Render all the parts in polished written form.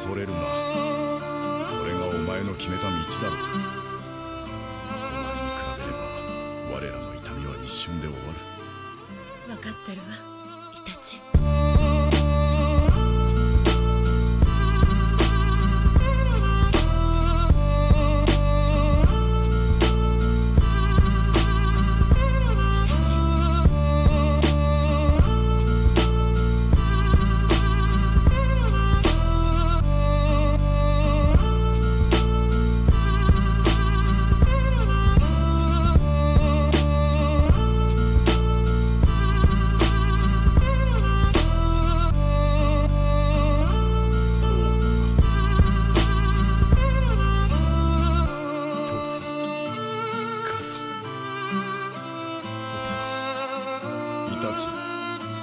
恐れるな。これがお前の決めた道だろう。お前に比べれば我らの痛みは一瞬で終わる。分かってるわ、イタチ。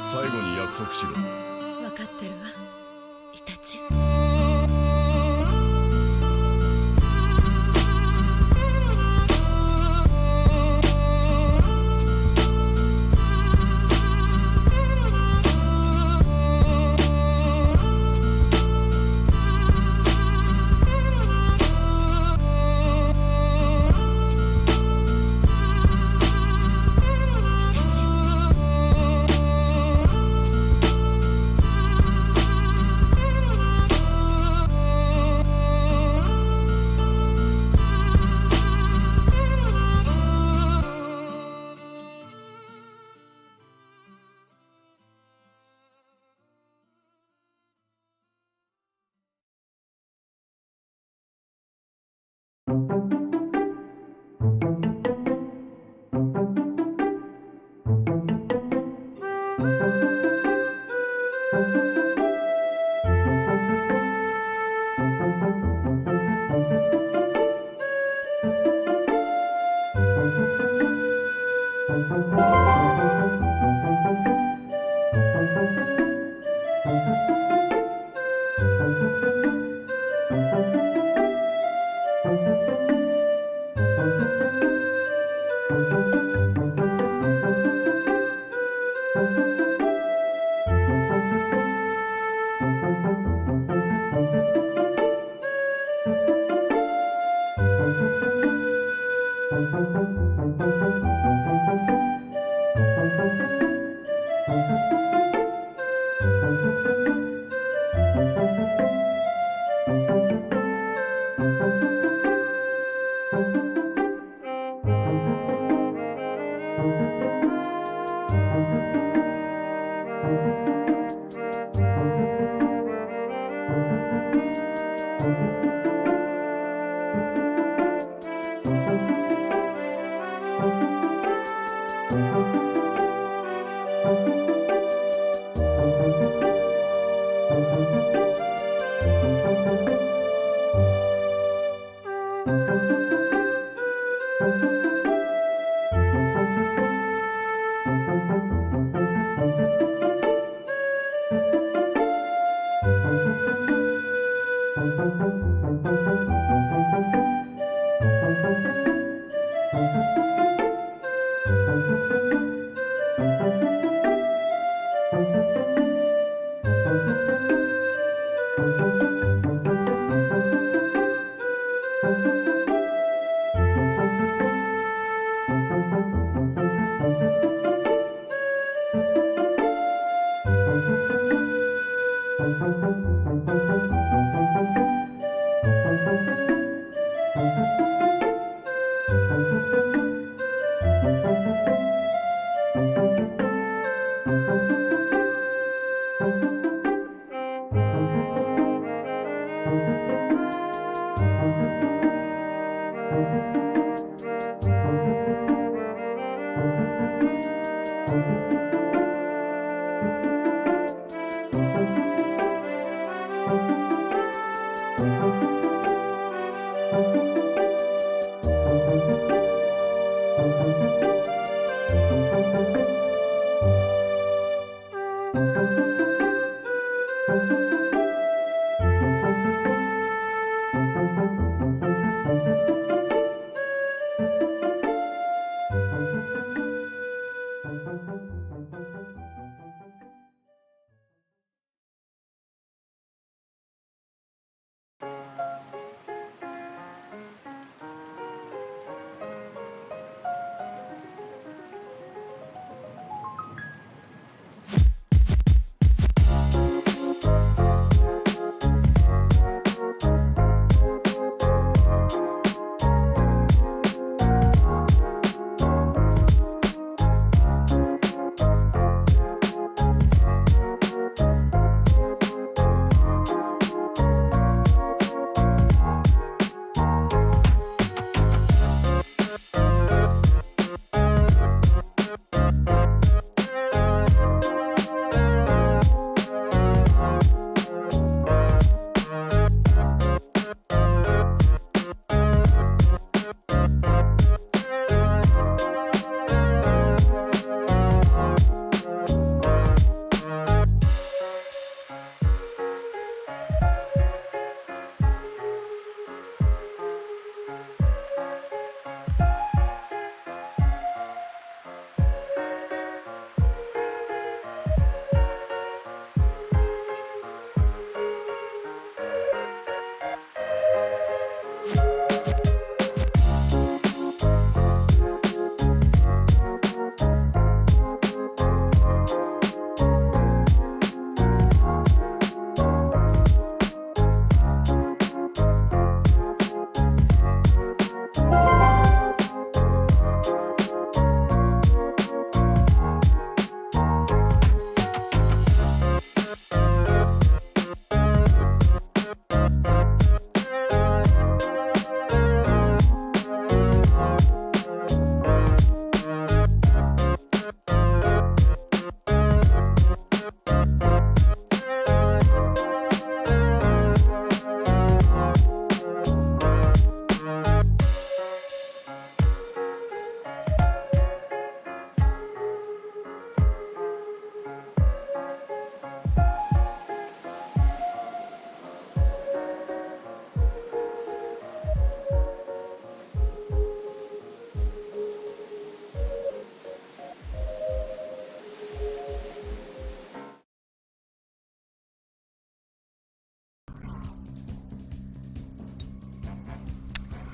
最後に約束しろ。分かってるわ、イタチ。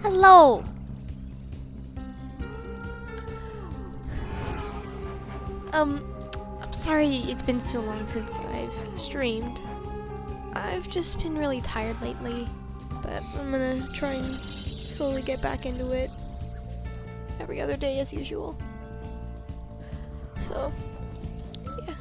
Hello! I'm sorry it's been so long since I've streamed. I've just been really tired lately, but I'm gonna try and slowly get back into it every other day as usual. So, yeah.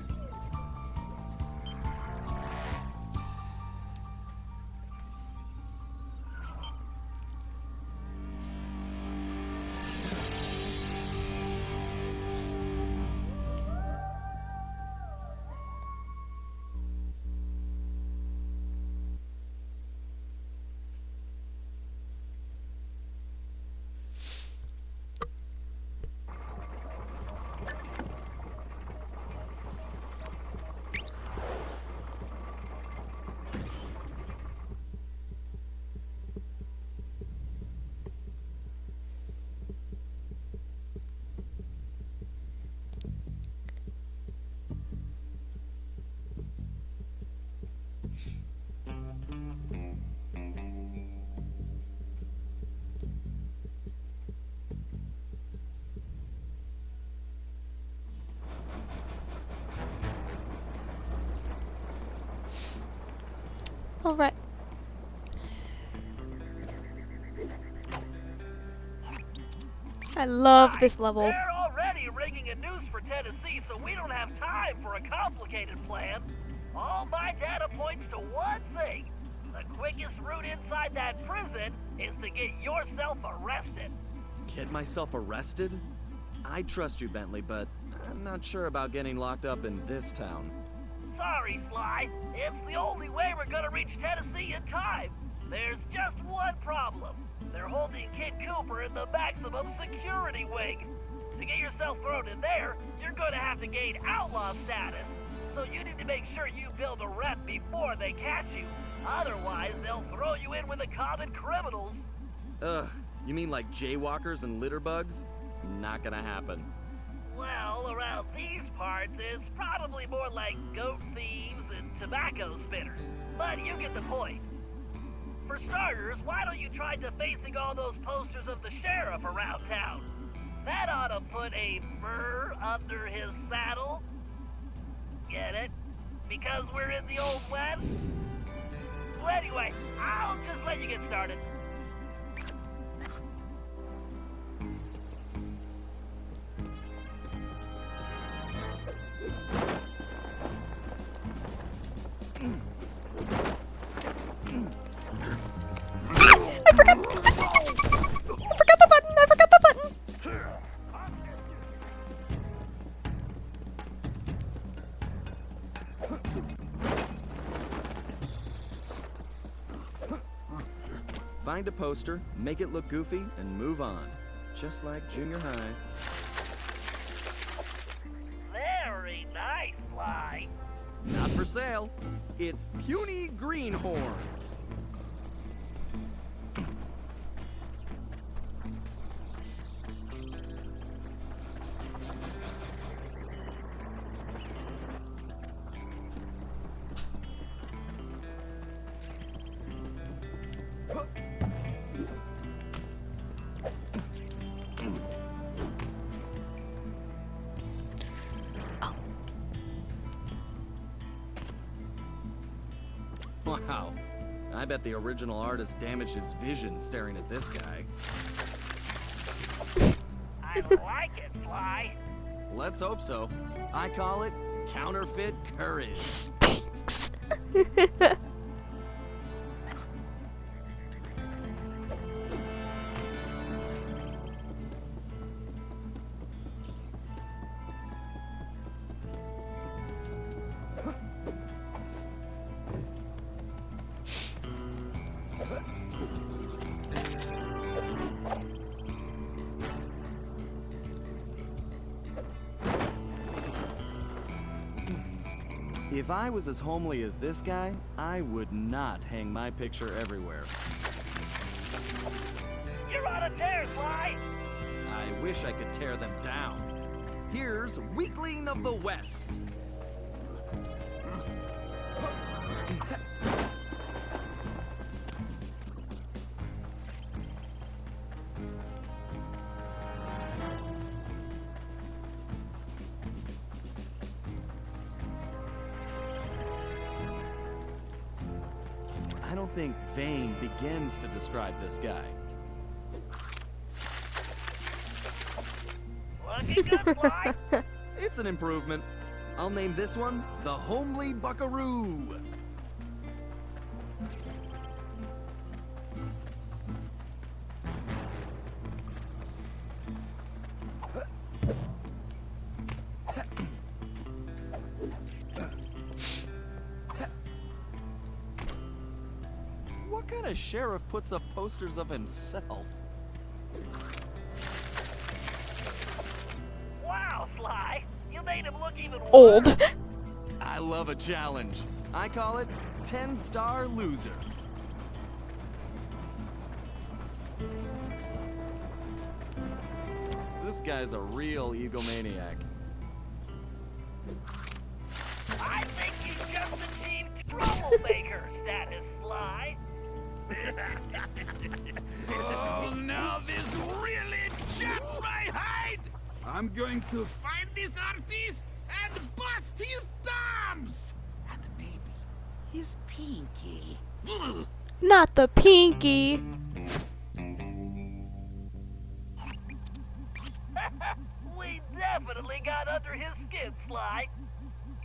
Alright. I love this level. They're already rigging a noose for Tennessee, so we don't have time for a complicated plan. All my data points to one thing. The quickest route inside that prison is to get yourself arrested. Get myself arrested? I trust you, Bentley, but I'm not sure about getting locked up in this town. Sorry, Sly. It's the only way we're gonna reach Tennessee in time. There's just one problem. They're holding Kid Cooper in the maximum security wing. To get yourself thrown in there, you're gonna have to gain outlaw status. So you need to make sure you build a rep before they catch you. Otherwise, they'll throw you in with the common criminals. Ugh, you mean like jaywalkers and litterbugs? Not gonna happen. Well, around these parts, it's probably more like goat thieves and tobacco spinners. But you get the point. For starters, why don't you try defacing all those posters of the sheriff around town? That ought to put a burr under his saddle. Get it? Because we're in the Old West? Well, anyway, I'll just let you get started. I forgot the button! Find a poster, make it look goofy, and move on. Just like junior high. Very nice, Sly. Not for sale. It's Puny Greenhorn. Wow. I bet the original artist damaged his vision staring at this guy. I like it, Sly. Let's hope so. I call it counterfeit courage. Stinks. If I was as homely as this guy, I would not hang my picture everywhere. You're on a tear, Sly. I wish I could tear them down. Here's Weakling of the West. don't think vain begins to describe this guy. Looking good, Sly? It's an improvement. I'll name this one the Homely Buckaroo. What kind of sheriff puts up posters of himself? Wow, Sly. You made him look even worse. Old. I love a challenge. I call it 10-star loser. This guy's a real egomaniac. I think you just achieved troublemaker status, Sly. Oh, now this really chaps my hide! I'm going to find this artist and bust his thumbs! And maybe his pinky. Ugh. Not the pinky. We definitely got under his skin, Sly.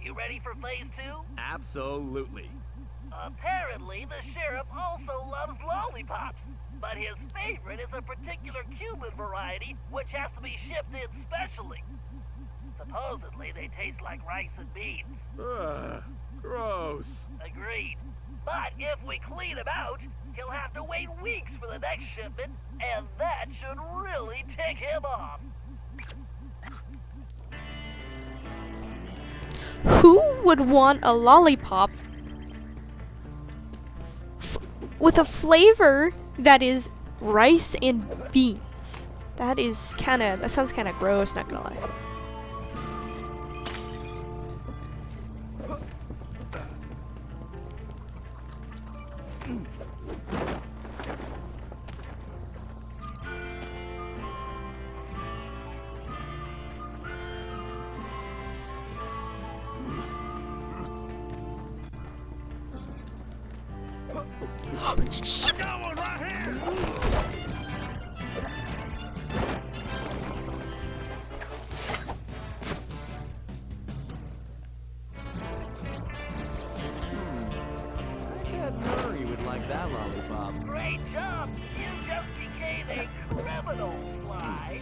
You ready for phase 2? Absolutely. Apparently, the sheriff also loves lollipops, but his favorite is a particular Cuban variety which has to be shipped in specially. Supposedly, they taste like rice and beans. Ugh, gross. Agreed. But if we clean him out, he'll have to wait weeks for the next shipment, and that should really tick him off. Who would want a lollipop with a flavor that is rice and beans? That sounds kind of gross, not gonna lie. I bet Murray would like that lollipop. Great job! You just became a criminal, Sly.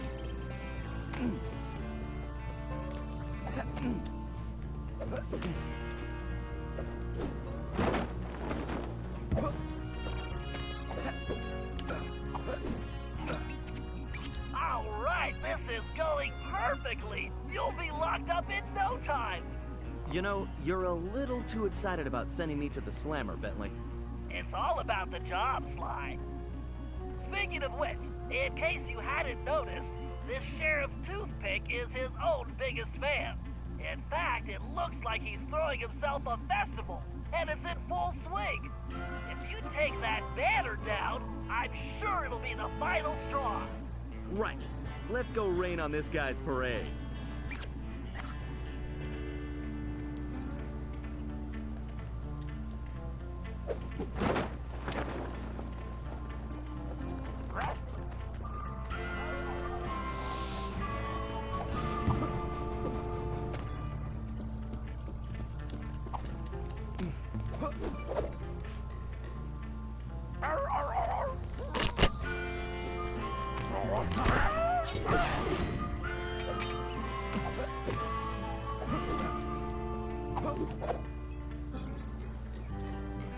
All right, this is going perfectly. You'll be locked up in no time. You know, you're a little too excited about sending me to the slammer, Bentley. It's all about the job, Sly. Speaking of which, in case you hadn't noticed, this Sheriff Toothpick is his own biggest fan. In fact, it looks like he's throwing himself a festival, and it's in full swing. If you take that banner down, I'm sure it'll be the final straw. Right. Let's go rain on this guy's parade.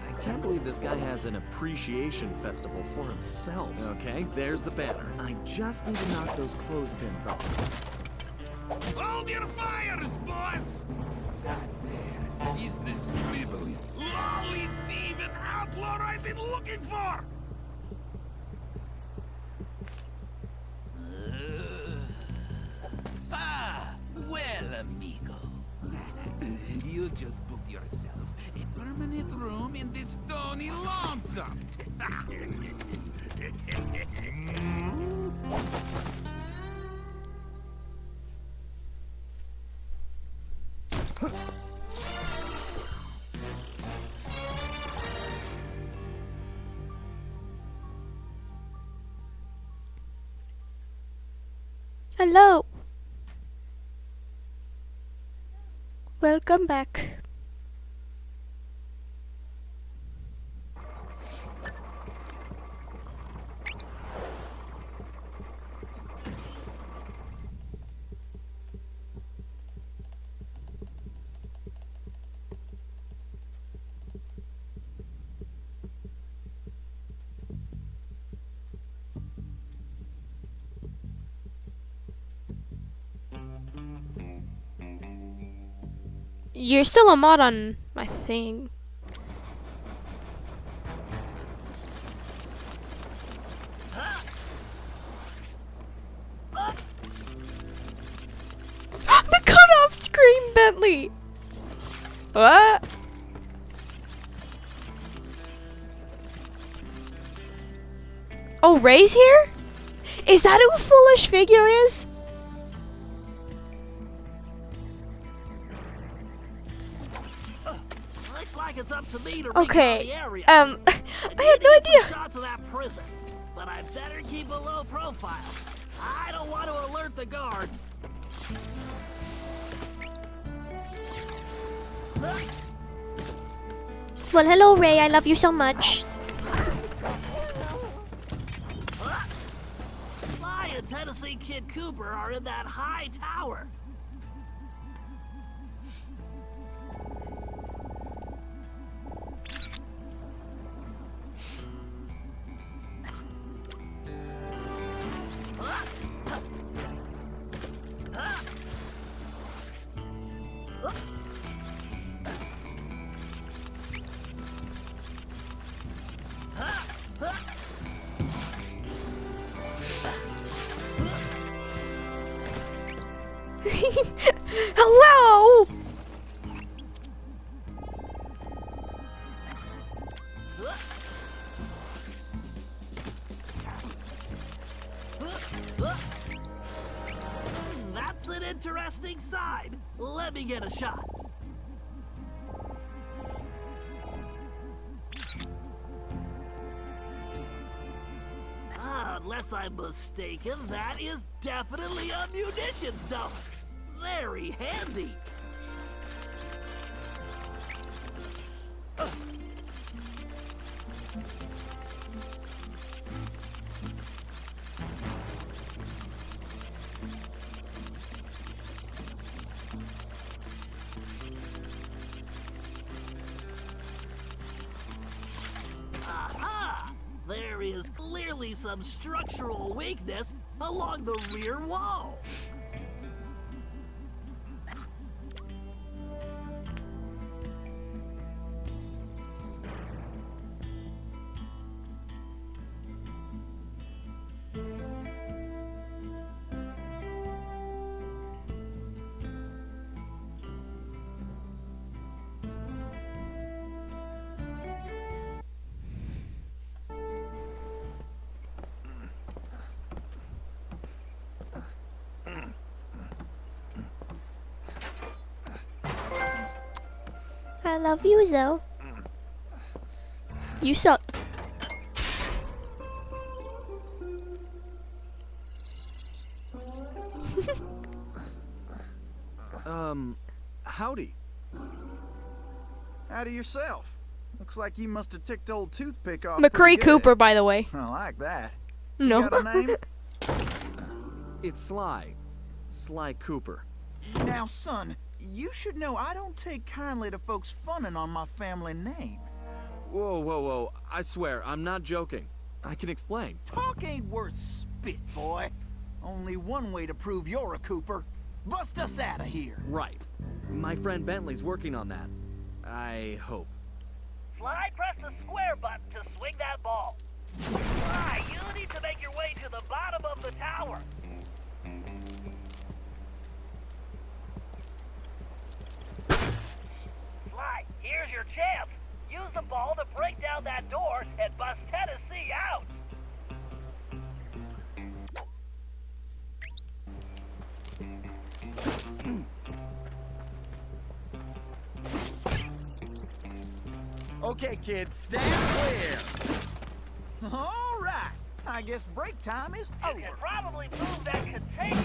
I can't believe this guy has an appreciation festival for himself. Okay, there's the banner. I just need to knock those clothespins off. Hold your fires, boss! That there is the scribbly, lolly thieving outlaw I've been looking for! Well, amigo. You just booked yourself a permanent room in this stony lonesome. Hello. Welcome back. You're still a mod on my thing. The cutoff screen, Bentley. What? Oh, Ray's here? Is that who Foolish Figure is? Looks like it's up to me to Okay. recon the area. I had need no to get some idea. shots of that prison, but I better keep a low profile. I don't want to alert the guards. Well, hello, Ray. I love you so much. Sly and Tennessee Kid Cooper are in that high tower. Hello. That's an interesting side. Let me get a shot. Unless I'm mistaken, that is definitely a munitions dump. Very handy. Aha! There is clearly some structural weakness along the rear wall. I love you, Zoe. You suck. Howdy. Howdy yourself. Looks like you must have ticked old Toothpick off. McCree pretty good. Cooper, by the way. I like that. No. You got a name? It's Sly. Sly Cooper. Now, son, you should know I don't take kindly to folks funning on my family name. Whoa, whoa, whoa. I swear, I'm not joking. I can explain. Talk ain't worth spit, boy. Only one way to prove you're a Cooper. Bust us out of here. Right. My friend Bentley's working on that. I hope. Sly, press the square button to swing that ball. Sly, you need to make your way to the bottom of the tower. Sly, here's your chance. Use the ball to break down that door and bust Tennessee out. Okay, kids, stand clear. All right. I guess break time is You over. can probably move that container.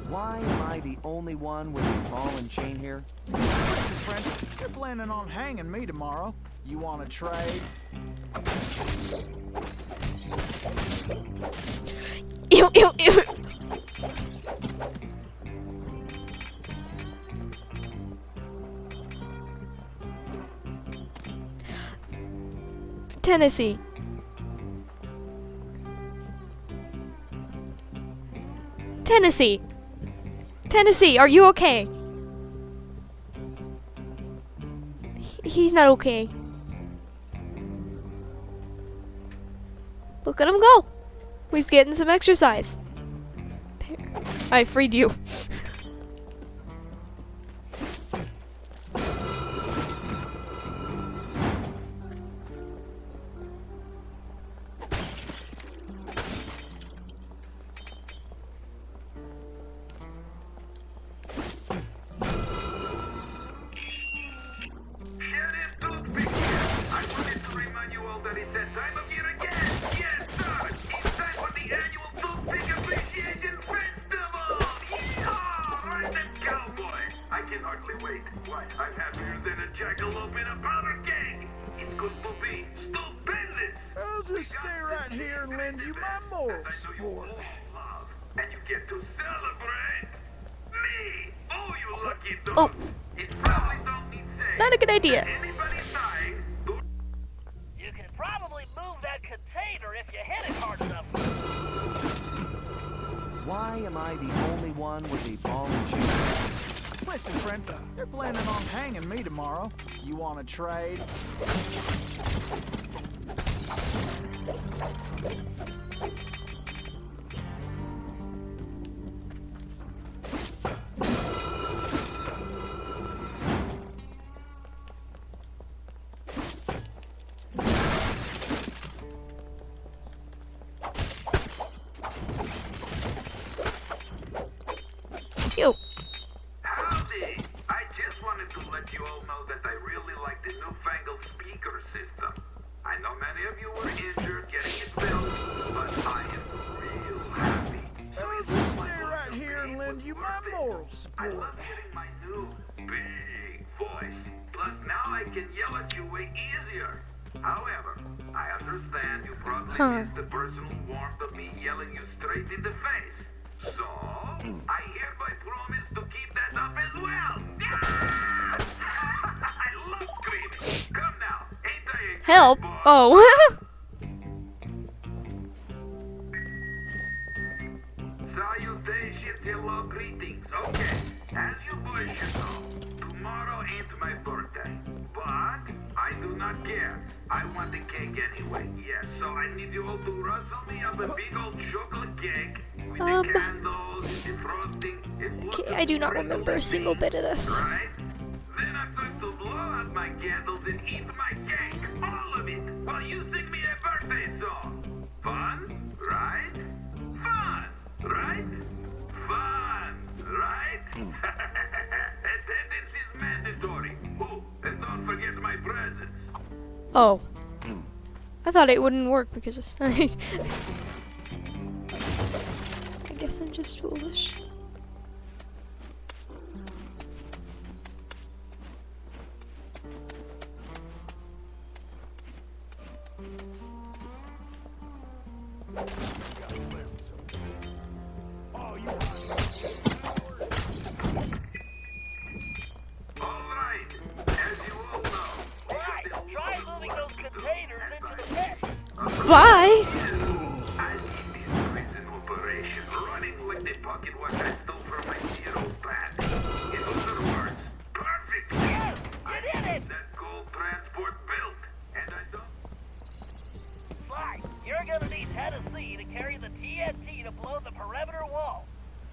Why am I the only one with a ball and chain here? Listen, friend, you're planning on hanging me tomorrow. You want to trade? Ew, ew, ew. Tennessee. Tennessee. Tennessee, are you okay? He's not okay. Look at him go. He's getting some exercise. There. I freed you. I'll just stay right here and lend you my moral support. And you get to celebrate me. Oh, you lucky dog. Oh, It probably don't need saying. not a good idea. Anybody dying? You can probably move that container if you hit it hard enough. Why am I the only one with a ball and chain? Listen, friend, you're planning on hanging me tomorrow. You want to trade? Ew. Howdy! I just wanted to let you all know that I really like the newfangled speaker system. I know many of you were injured getting it built, but I am real happy. I'll just stay right here and lend you my moral I support. love hearing my new big voice. Plus now I can yell at you way easier. However, I understand you probably miss the personal warmth of me yelling you straight in the face. So, I hereby promise to keep that up as well. I love screaming. Come now, ain't I a good Help. boy? Oh. Salutations, hello, greetings. Okay, as you boys should know, tomorrow ain't my birthday. But I do not care. I want the cake anyway. Yes, so I need you all to rustle me up a big old chocolate cake with the candles, the frosting, and what Okay, I do not remember a single bit of this. right? Then I'm going to blow out my candles and eat my cake. All of it. While you sing me a birthday song. Fun, right? Fun, right? Fun, right? Attendance is mandatory. Oh, and don't forget my presents. Oh. I thought it wouldn't work because I guess I'm just foolish. All right. As you all know, Right, try moving those containers into the pit. Bye. I see this prison operation running like the pocket watch I stole from my zero pad. In other words, perfect. Yes, I get in it. need that gold transport built, and I don't. Sly, you're gonna need Tennessee to carry the TNT to blow the perimeter wall.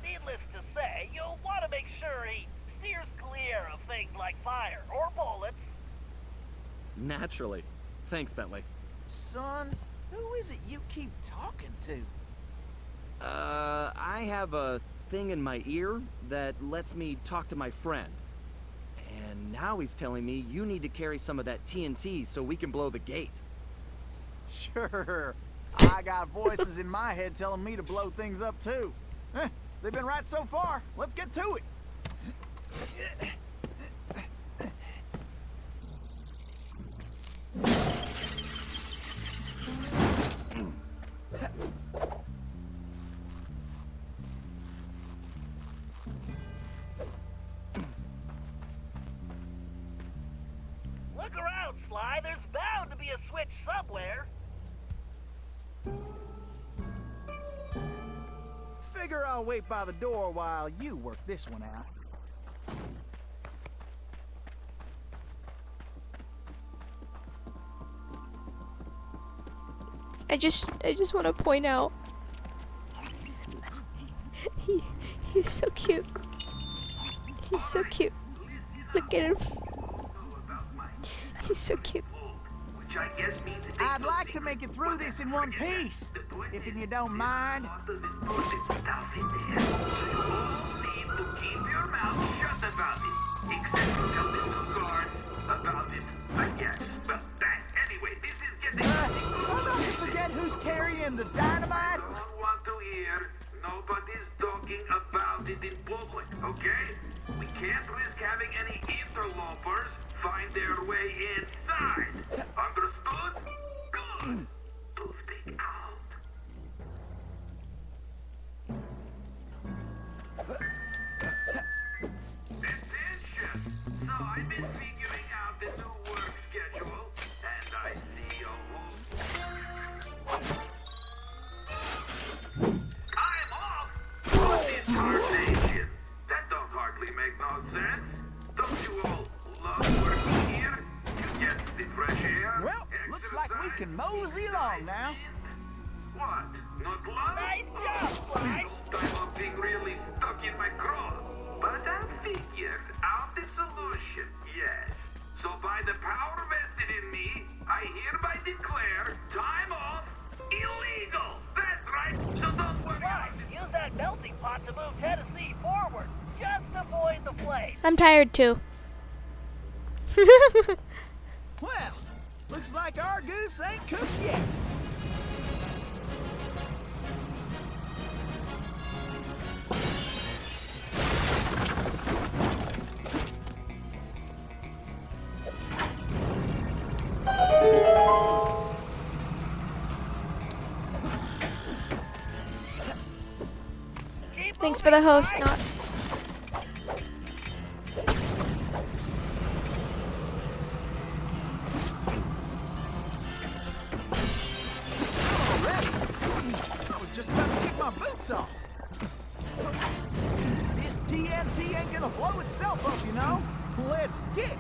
Needless to say, you'll want to make sure he steers clear of things like fire or bullets. Naturally. Thanks, Bentley. Son, who is it you keep talking to? I have a thing in my ear that lets me talk to my friend. And now he's telling me you need to carry some of that TNT so we can blow the gate. Sure. I got voices in my head telling me to blow things up too. They've been right so far. Let's get to it. Look around, Sly. There's bound to be a switch somewhere. Figure I'll wait by the door while you work this one out. I just want to point out he's so cute. He's so cute. Look at him. He's so cute. I'd like to make it through this in one piece, if you don't mind. How about you forget who's carrying the dynamite? Don't want to hear. Nobody's talking about it in public, okay? We can't risk having any interlopers find their way inside. Understood? Good. Toothpick out. Attention! So I've been figuring out the new work schedule, and I see a whole I'm off! What is tarnation? That don't hardly make no sense. Don't you all love working here? You get the fresh air. Well, looks like we can mosey along now. What? Not love? Nice job, Sly. I'm being really stuck in my craw. But I figured out the solution, yes. So by the power vested in me, I hereby declare time off illegal. That's right. So don't worry. Sly, use that melting pot to move Tennessee forward. Just avoid the flame. I'm tired too. Well, looks like our goose ain't cooked yet. Keep Thanks for the moving, host, Sly. not. Already? I was just about to kick my boots off. This TNT ain't gonna blow itself up, you know? Let's get.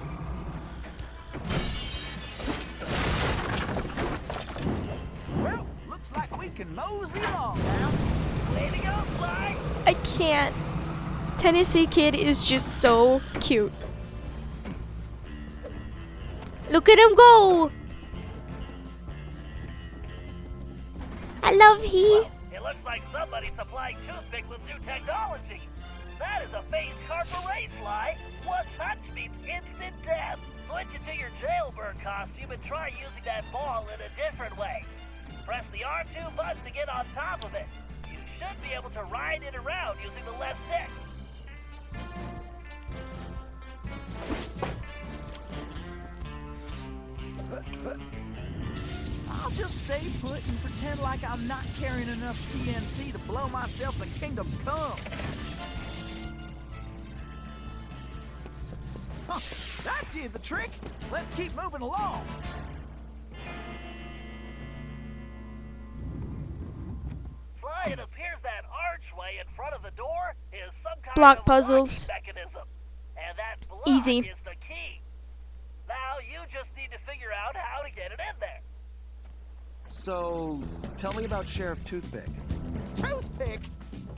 Well, looks like we can mosey along now. Way to go, Sly. I can't. Tennessee Kid is just so cute. Look at him go! I love he. It looks like somebody's supplying toothpick with new technology. That is a phase car parade, Sly. One touch means instant death. Switch into your jailbird costume and try using that ball in a different way. Press the R2 button to get on top of it. You should be able to ride it around using the left stick. I'll just stay put and pretend like I'm not carrying enough TNT to blow myself to kingdom come. Huh, that did the trick. Let's keep moving along. Sly, it appears that archway in front of the door is some kind Block of puzzles. locking mechanism. And that block Easy. is the key. Now you just need to figure out how to get it in there. So, tell me about Sheriff Toothpick. Toothpick?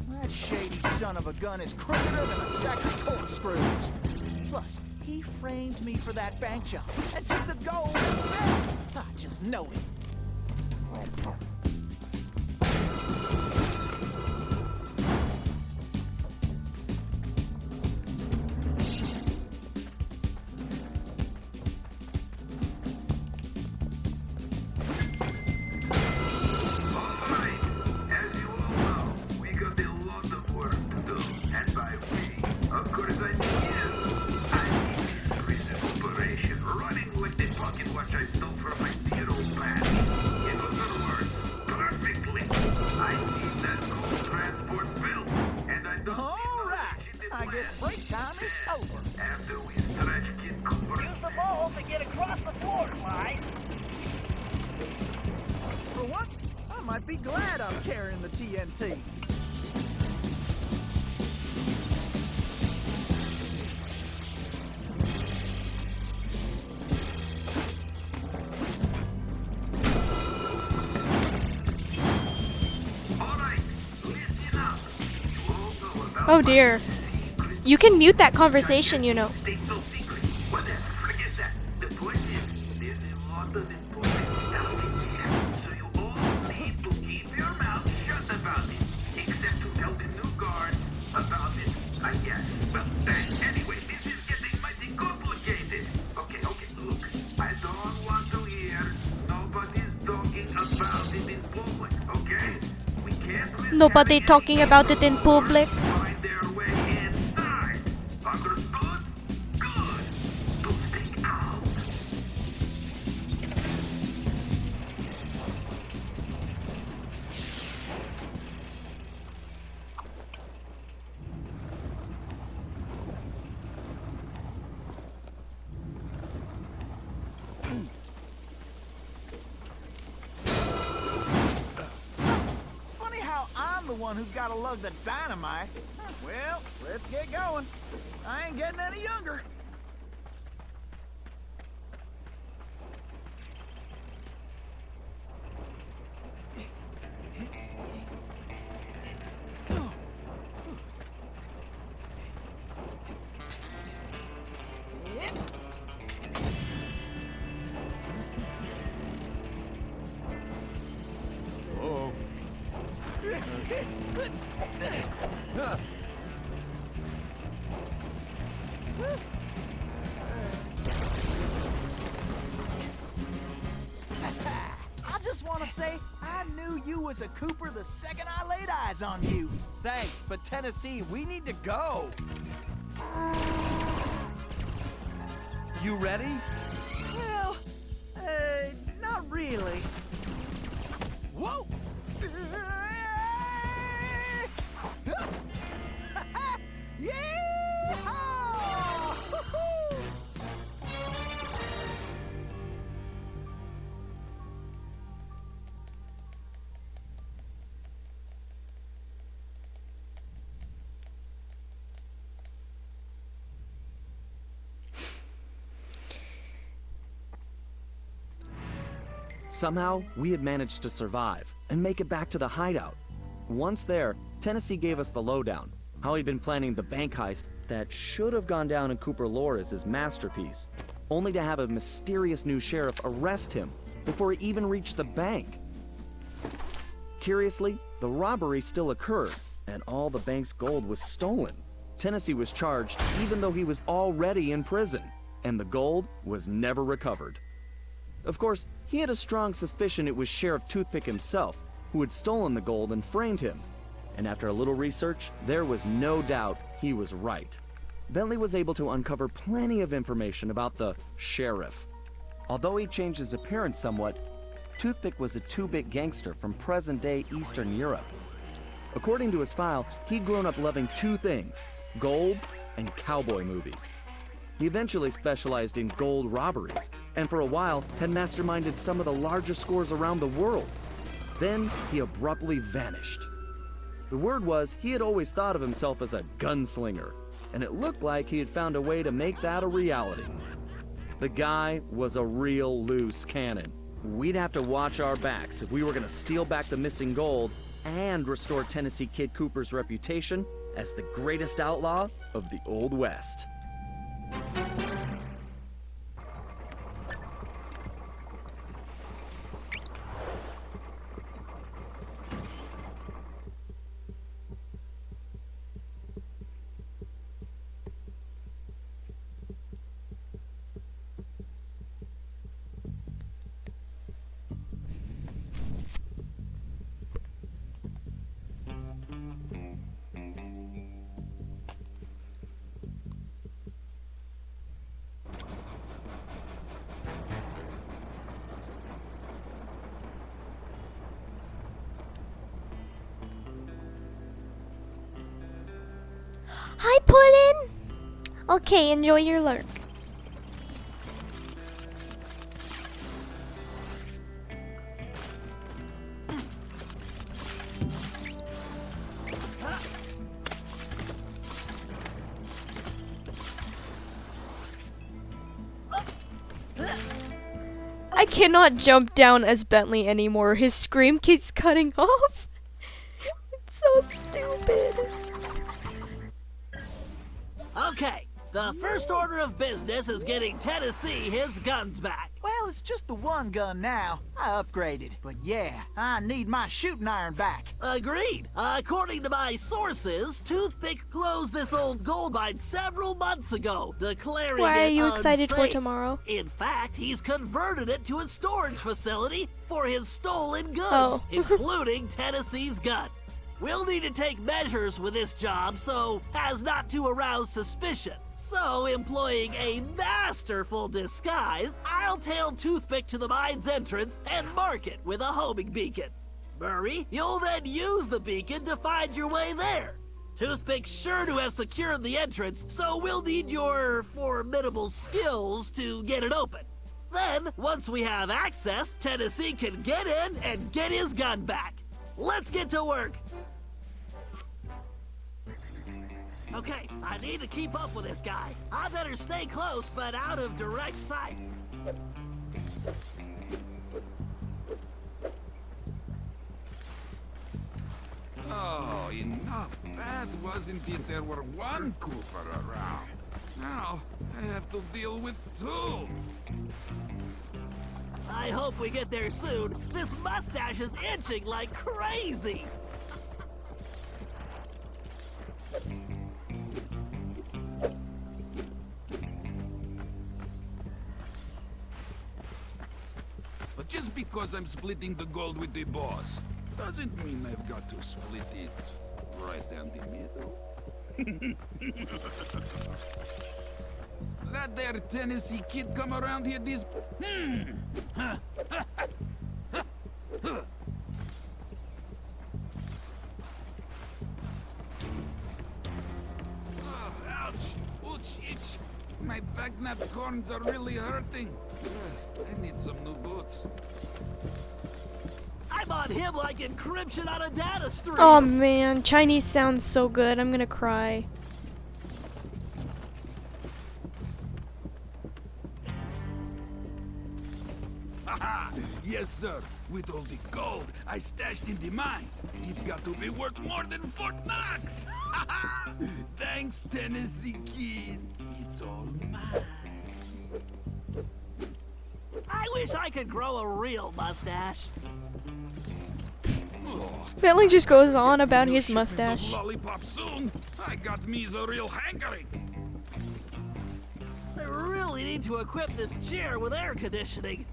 That shady son of a gun is crookeder than a sack of corkscrews. Plus, he framed me for that bank job and took the gold himself. I just know it. might be glad I'm carrying the TNT. Oh dear. You can mute that conversation, you know. Nobody talking about it in public. Funny how I'm the one who's got to lug the dynamite. Well, let's get going. I ain't getting any younger. I just want to say, I knew you was a Cooper the second I laid eyes on you. Thanks, but Tennessee, we need to go. You ready? Well, not really. Whoa! Yeehaw! Woo-hoo! Somehow, we had managed to survive and make it back to the hideout. Once there, Tennessee gave us the lowdown, how he'd been planning the bank heist that should have gone down in Cooper lore as his masterpiece, only to have a mysterious new sheriff arrest him before he even reached the bank. Curiously, the robbery still occurred, and all the bank's gold was stolen. Tennessee was charged even though he was already in prison, and the gold was never recovered. Of course, he had a strong suspicion it was Sheriff Toothpick himself who had stolen the gold and framed him. And after a little research, there was no doubt he was right. Bentley was able to uncover plenty of information about the sheriff. Although he changed his appearance somewhat, Toothpick was a two-bit gangster from present-day Eastern Europe. According to his file, he'd grown up loving two things: gold and cowboy movies. He eventually specialized in gold robberies, and for a while had masterminded some of the largest scores around the world. Then he abruptly vanished. The word was he had always thought of himself as a gunslinger, and it looked like he had found a way to make that a reality. The guy was a real loose cannon. We'd have to watch our backs if we were going to steal back the missing gold and restore Tennessee Kid Cooper's reputation as the greatest outlaw of the Old West. Hi, Puddin'! Okay, enjoy your lurk. cannot jump down as Bentley anymore. His scream keeps cutting off. It's so stupid. Okay, the first order of business is getting Tennessee his guns back. Well, it's just the one gun now. I upgraded. But yeah, I need my shooting iron back. Agreed. According to my sources, Toothpick closed this old gold mine several months ago, declaring Why are it you excited for unsafe. tomorrow? In fact, he's converted it to a storage facility for his stolen goods, Oh. including Tennessee's gun. We'll need to take measures with this job so as not to arouse suspicion. So, employing a masterful disguise, I'll tail Toothpick to the mine's entrance and mark it with a homing beacon. Murray, you'll then use the beacon to find your way there. Toothpick's sure to have secured the entrance, so we'll need your formidable skills to get it open. Then, once we have access, Tennessee can get in and get his gun back. Let's get to work. Okay, I need to keep up with this guy. I better stay close, but out of direct sight. Oh, enough bad, wasn't it? There were one Cooper around. Now, I have to deal with two. I hope we get there soon. This mustache is itching like crazy. But just because I'm splitting the gold with the boss, doesn't mean I've got to split it right down the middle. That there Tennessee kid come around here this... Oh, ouch! Ouch, itch! My back nut corns are really hurting. I need some new boots. I'm on him like encryption on a data stream. Oh man, Chinese sounds so good. I'm gonna cry. Haha! Yes, sir. With all the gold I stashed in the mine, it's got to be worth more than Fort Knox. Haha! Thanks, Tennessee kid. It's all mine. I wish I could grow a real mustache. Oh, Bentley just goes on about you'll his ship me mustache. those lollipop soon. I got me a real hankering. I really need to equip this chair with air conditioning.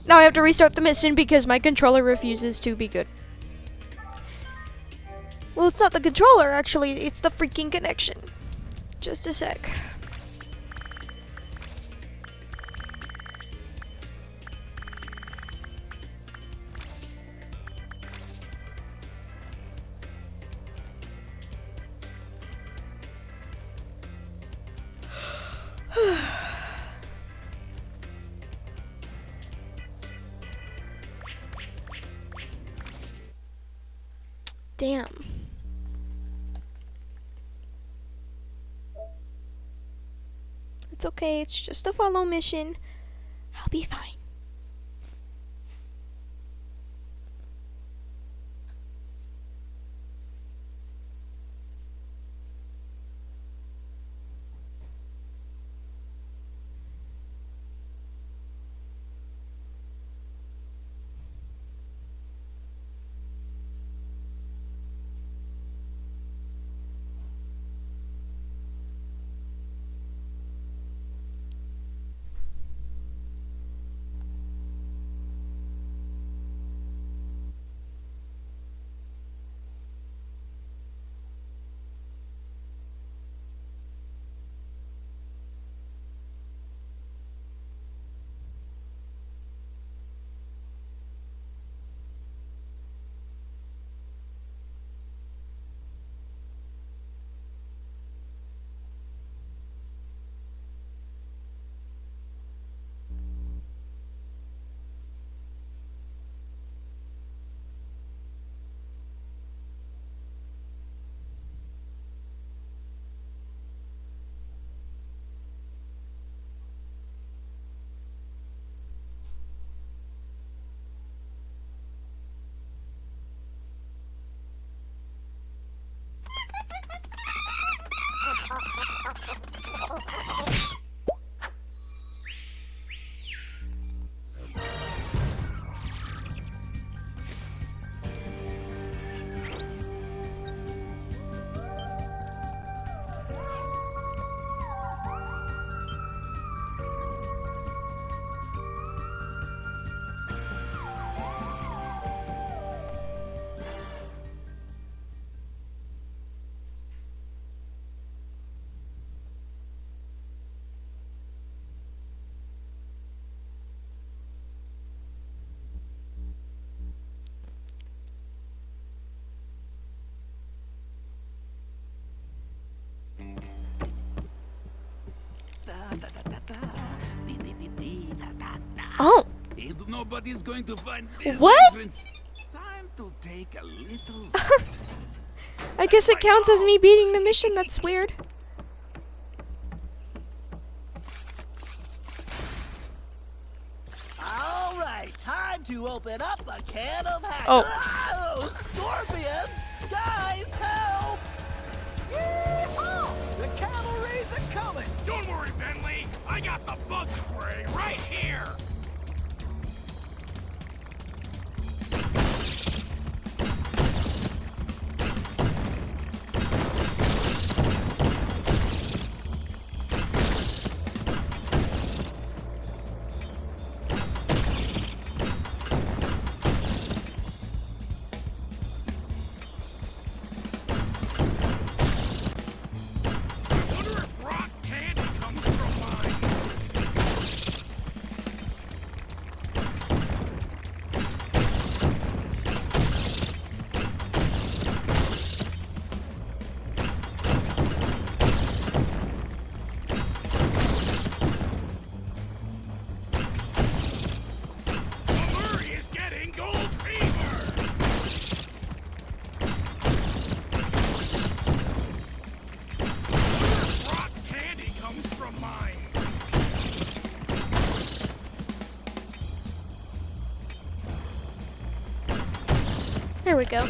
Now I have to restart the mission because my controller refuses to be good. Well, it's not the controller, actually. It's the freaking connection. Just a sec. Damn. It's okay, it's just a follow mission. I'll be fine. Oh, If nobody's going to find this What? entrance, time to take a little. I guess it counts as me beating the mission. That's weird. All right, time to open up a can of hash. Oh. Scorpions! Guys, help! Yeehaw! The cavalry's a coming! Don't worry, Bentley. I got the bug spray right here. I wonder if rock candy comes from mine. Summer is getting gold fever. Rock candy comes from mine. There we go.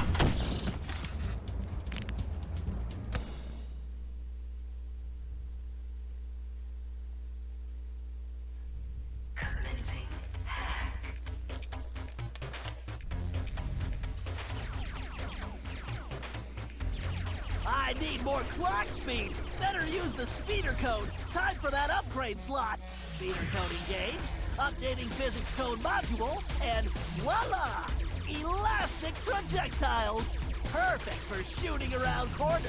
I need more clock speed. Better use the speeder code. Time for that upgrade slot. Speeder code engaged. Updating physics code module. And voila! Elastic projectiles. Perfect for shooting around corners.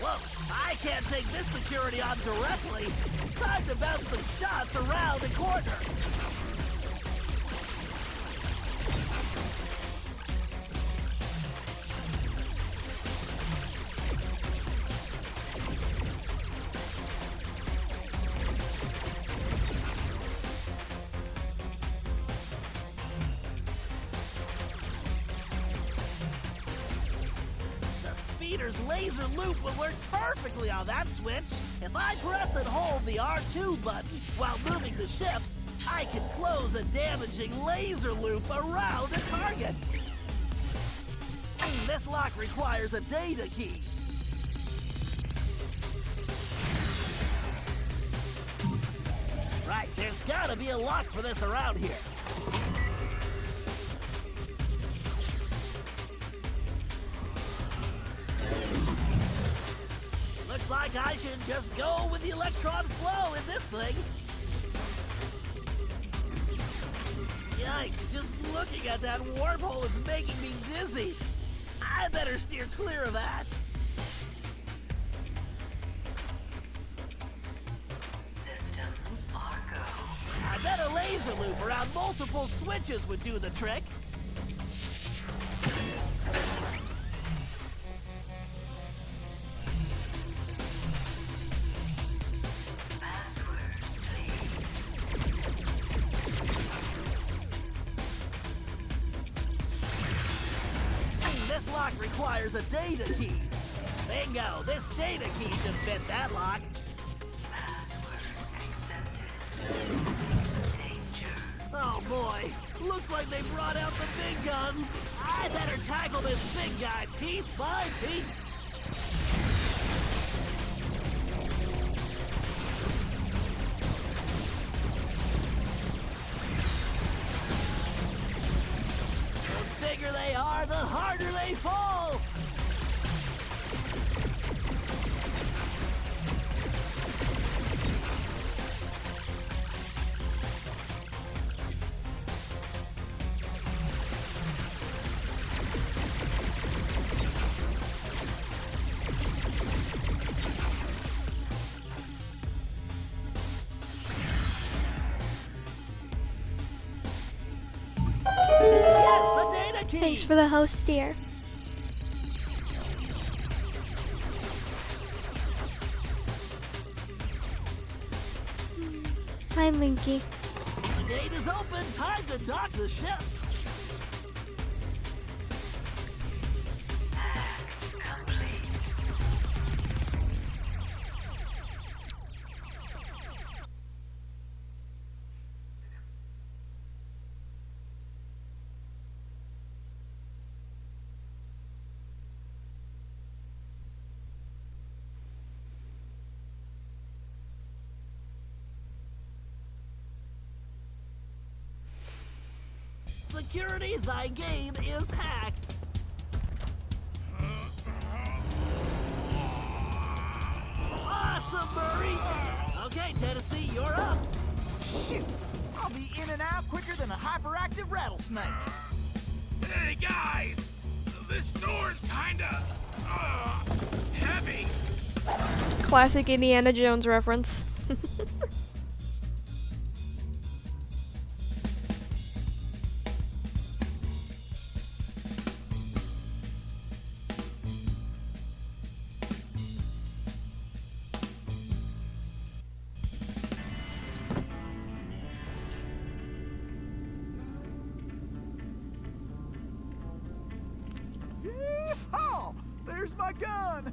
Whoa, I can't take this security on directly. Time to bounce some shots around the corner. The speeder's laser loop will work perfectly on that switch. If I press and hold the R2 button while moving the ship, I can close a damaging laser loop around a target. This lock requires a data key. Right, there's gotta be a lock for this around here. Looks like I should just go with the electron flow in this thing. Yikes, just looking at that wormhole is making me dizzy. I better steer clear of that. Systems are go. I bet a laser loop around multiple switches would do the trick. Password, please. This lock requires a data key. Bingo! This data key should fit that lock. Password accepted. Danger. Oh boy, looks like they brought out the big guns. I better tackle this big guy piece by piece. The bigger they are, the harder they fall. Yes, the data key. Thanks for the host, dear. Hi, Linky. The gate is open. Time to dock the ship. Complete. Security, thy game is hacked. Awesome, Murray. Okay, Tennessee, you're up. Shoot! I'll be in and out quicker than a hyperactive rattlesnake. Hey guys, this door's kinda heavy. Classic Indiana Jones reference. Yeehaw! There's my gun!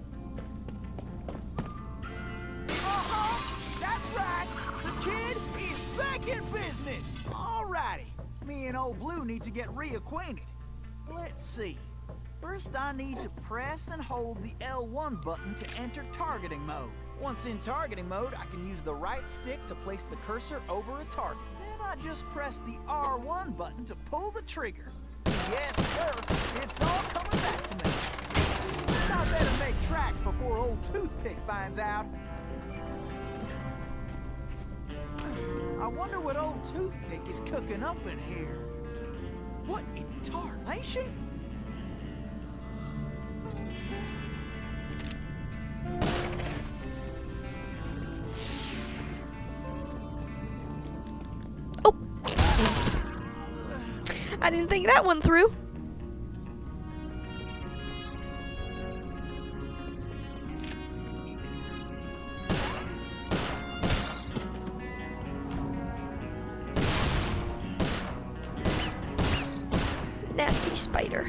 That's right! The kid is back in business! Alrighty, me and old Blue need to get reacquainted. Let's see. First, I need to press and hold the L1 button to enter targeting mode. Once in targeting mode, I can use the right stick to place the cursor over a target. Then I just press the R1 button to pull the trigger. Yes, sir, it's all coming back to me. Guess I better make tracks before old Toothpick finds out. I wonder what old Toothpick is cooking up in here. What in tarnation? Oh! I didn't think that one through. Nasty spider.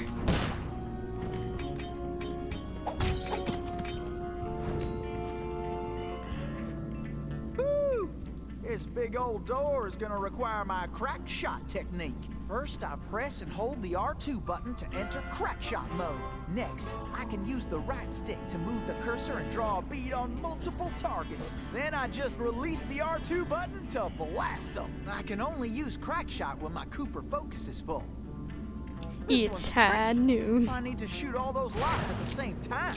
Whew! This big old door is gonna require my crack shot technique. First, I press and hold the R2 button to enter crack shot mode. Next, I can use the right stick to move the cursor and draw a bead on multiple targets. Then I just release the R2 button to blast them. I can only use crack shot when my Cooper focus is full. This It's one's high tricky. noon. I need to shoot all those locks at the same time.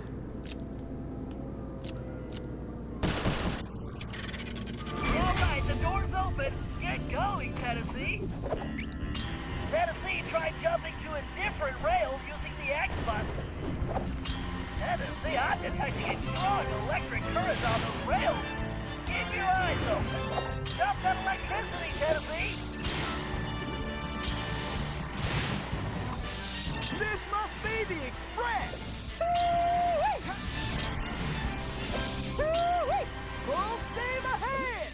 All right, the door's open. Get going, Tennessee. Tennessee, try jumping to a different rail using the X button. Tennessee, I'm detecting a strong electric current on those rails. Keep your eyes open. Stop that electricity, Tennessee. This must be the express! Full steam ahead!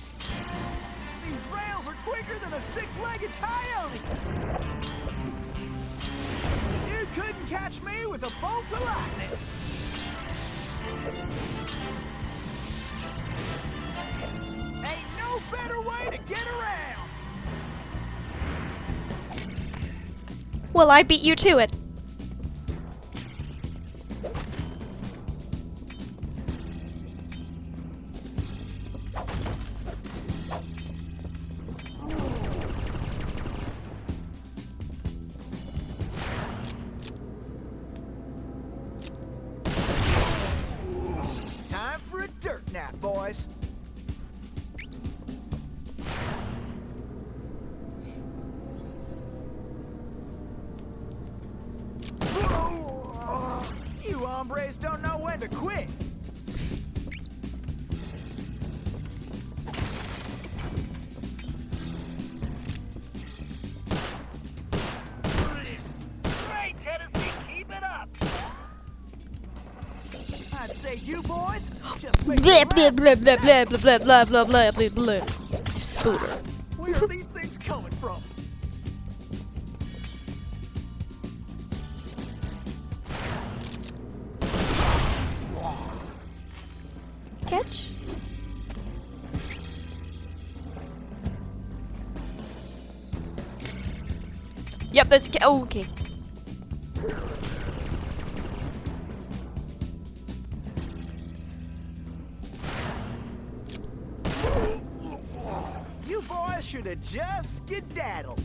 These rails are quicker than a six-legged coyote! You couldn't catch me with a bolt of lightning. Ain't no better way to get around. Well, I beat you to it. Time for a dirt nap, boys. You hombres don't know when to quit. Great, Tennessee, keep it up. I'd say you boys just make Blah the blah last blah blah step. blah blah blah blah blah blah blah. Spooter. Where are these things coming from? Catch. Yep, that's oh, okay. You boys should have just skedaddled.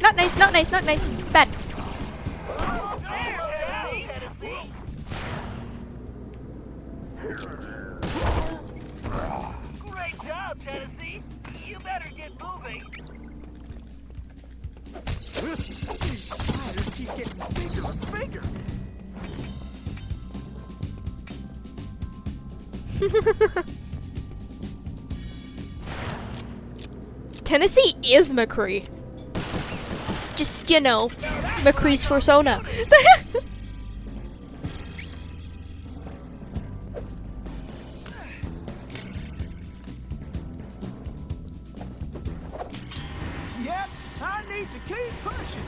Not nice, not nice, not nice. Bad. Great job, Tennessee. You better get moving. These spiders keep getting bigger and bigger. Tennessee is McCree. Just, you know, McCree's persona. Yep, I need to keep pushing.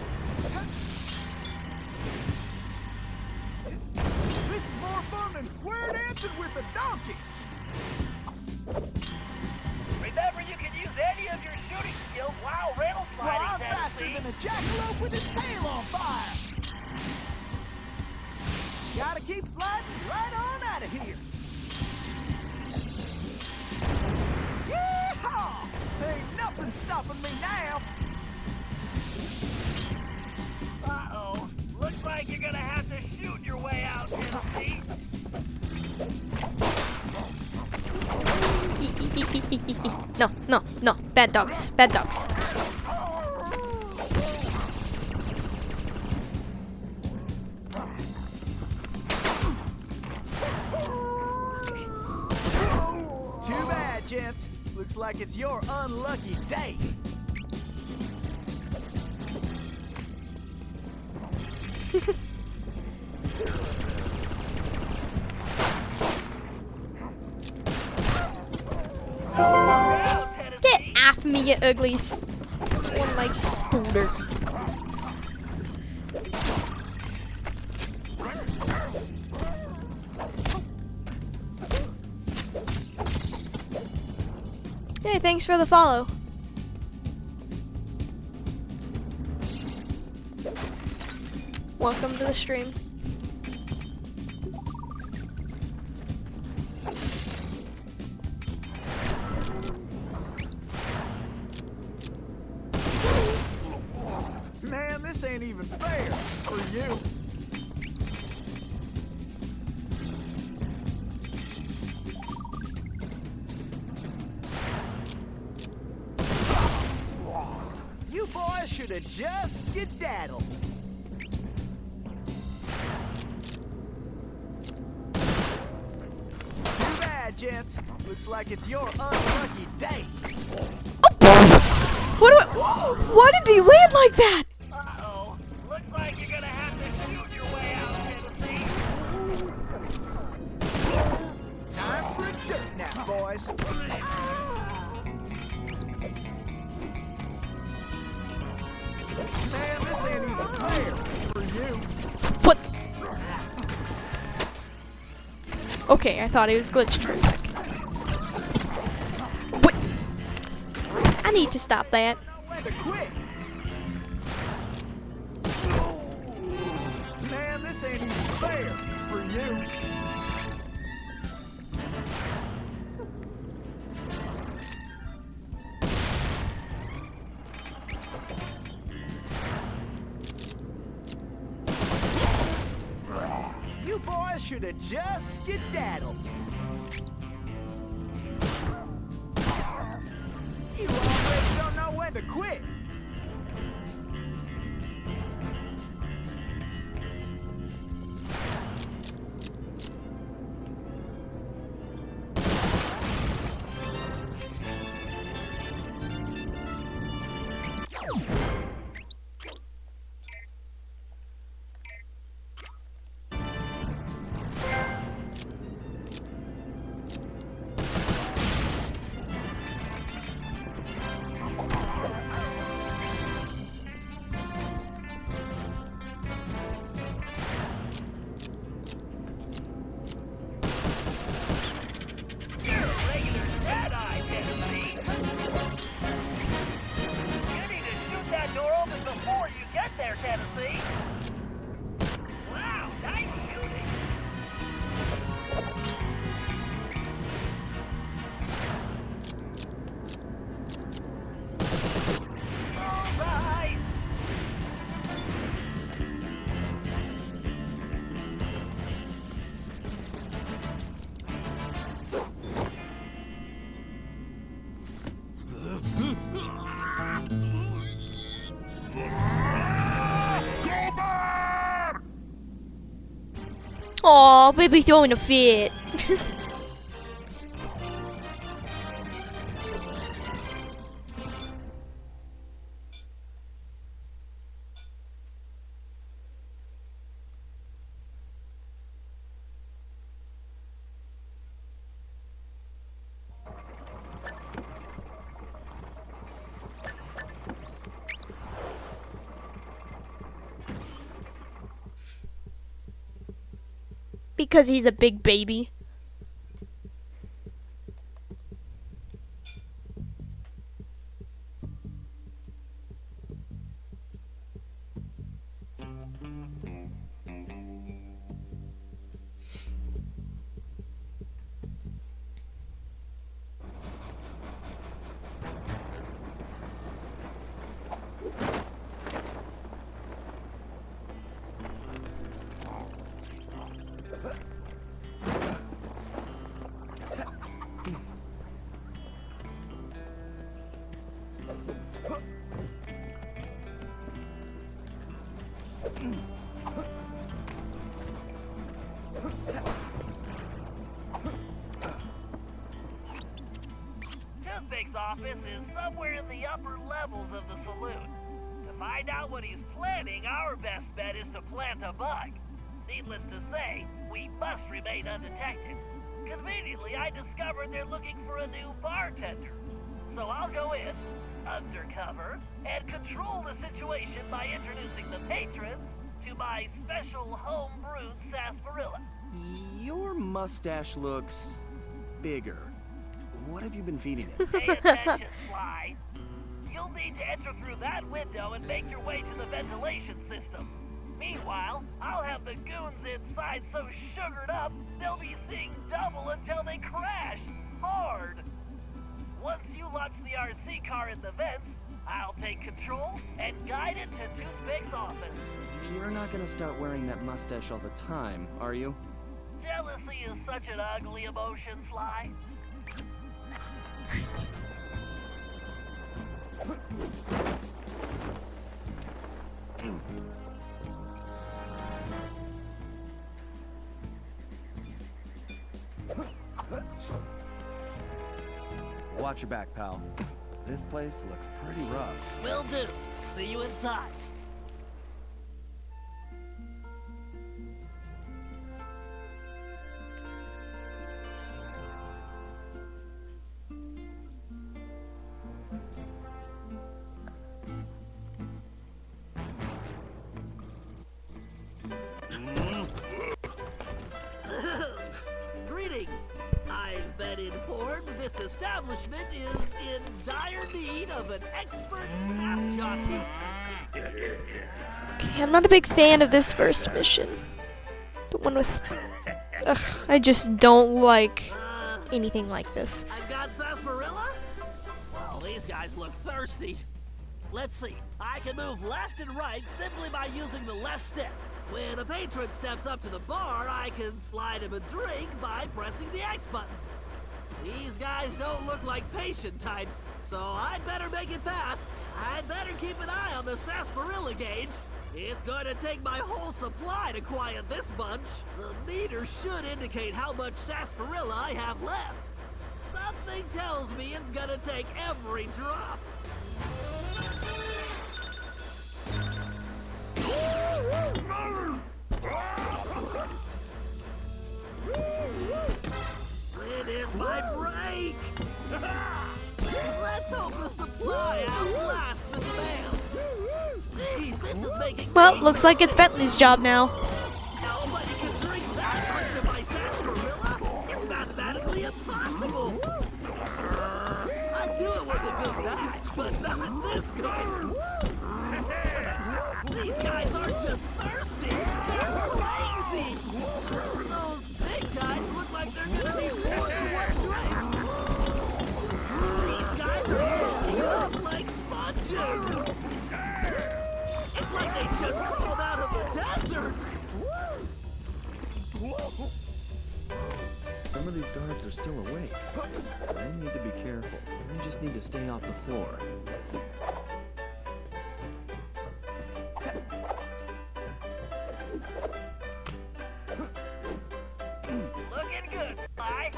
This is more fun than square dancing with a donkey. Remember, you can use any of your shooting skills while rail Well, I'm sliding, faster Tennessee. than a jackalope with his tail on fire. Gotta keep sliding right on out of here. Yeehaw! Ain't nothing stopping me now. Uh-oh. Looks like you're gonna have to shoot your way out, Tennessee. No, no, no. Bad dogs. Bad dogs. Too bad, gents. Looks like it's your unlucky day. Now, Tennessee. Get off me, you uglies. One likes Spooder. Hey, thanks for the follow. Welcome to the stream. Man, this ain't even fair for you. You boys should have just skedaddled. Too bad, gents. Looks like it's your unlucky day. What do I? Why did he land like that? Uh-oh. Looks like you're gonna have to shoot your way out, Tennessee. Time for a dirt nap, boys. Man, this ain't even fair for you. What? Okay, I thought he was glitched for a second. What? I need to stop that. Know when to quit. Man, this ain't even fair for you. You boys should have just skedaddled. You always don't know when to quit. You're a regular dead-eye, Tennessee. You need to shoot that door open before you get there, Tennessee. Wow, nice shooting. All right. Aw, baby throwing a fit. Because he's a big baby. Toothpick's office is somewhere in the upper levels of the saloon. To find out what he's planning, our best bet is to plant a bug. Needless to say, we must remain undetected. Conveniently, I discovered they're looking for a new bartender. So I'll go in, undercover, and control the situation by introducing the patrons to my special home-brewed sarsaparilla. Your mustache looks bigger. What have you been feeding it? Pay attention, Sly. You'll need to enter through that window and make your way to the ventilation system. Meanwhile, I'll have the goons inside so sugared up, they'll be seeing double until they crash hard. Once you launch the RC car in the vents, I'll take control and guide it to Toothpick's office. You're not gonna start wearing that mustache all the time, are you? Jealousy is such an ugly emotion, Sly. Watch your back, pal. This place looks pretty rough. Will do. See you inside. Greetings. I've been informed this establishment is in dire need of an expert tap jockey. Okay, I'm not a big fan of this first mission. The one with... Ugh, I just don't like anything like this. I've got sarsaparilla? Well, these guys look thirsty. Let's see. I can move left and right simply by using the left stick. When a patron steps up to the bar, I can slide him a drink by pressing the X button. These guys don't look like patient types, so I'd better make it fast. I'd better keep an eye on the sarsaparilla gauge. It's going to take my whole supply to quiet this bunch. The meter should indicate how much sarsaparilla I have left. Something tells me it's gonna take every drop. It is my break! Let's hope the supply outlasts the demand. Jeez, this is making Well, looks like it's Bentley's job now. Nobody can drink that much of my sarsaparilla. It's mathematically impossible. I knew it was a good match, but not this good. These guys aren't just thirsty, they're crazy. Those big guys look like they're gonna need more than one drink. These guys are soaking up like sponges. It's like they just crawled out of the desert. Some of these guards are still awake. I need to be careful. I just need to stay off the floor. Looking good, Sly.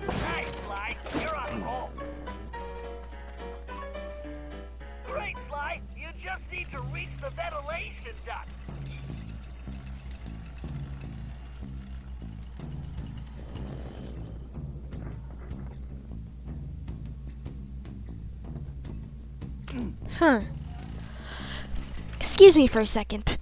Nice, Sly. You're on a roll. Great, Sly. You just need to reach the ventilation duct. Huh. Excuse me for a second.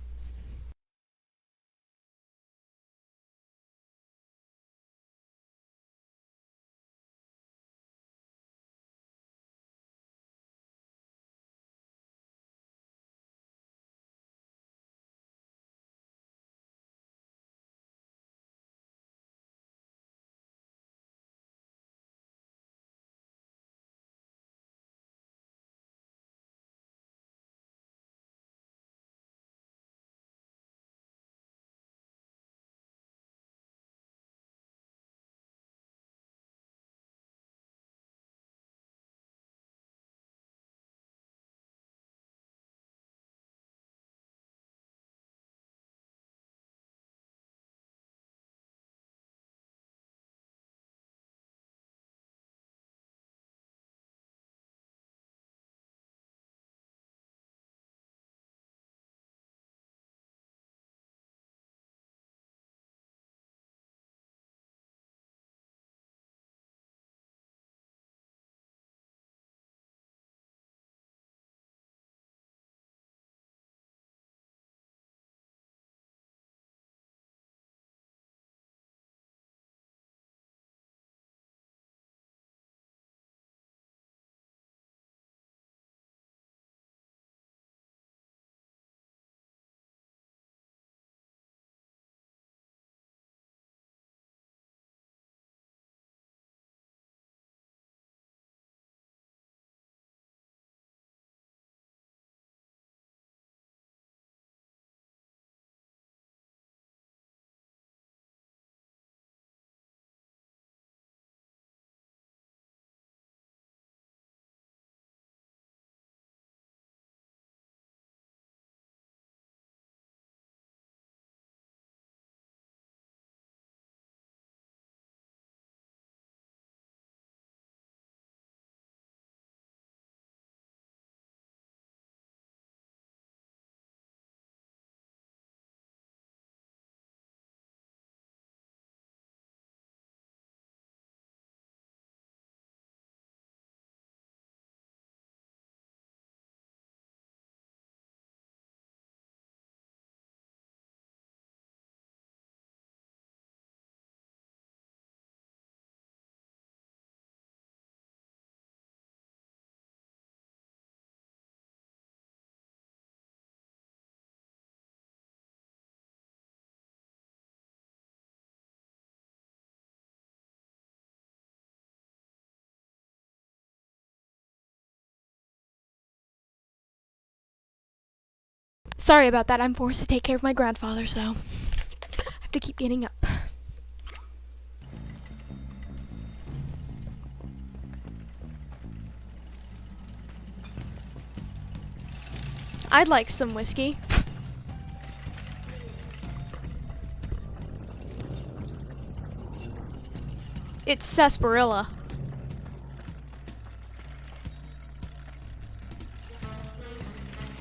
Sorry about that. I'm forced to take care of my grandfather, so I have to keep getting up. I'd like some whiskey. It's sarsaparilla.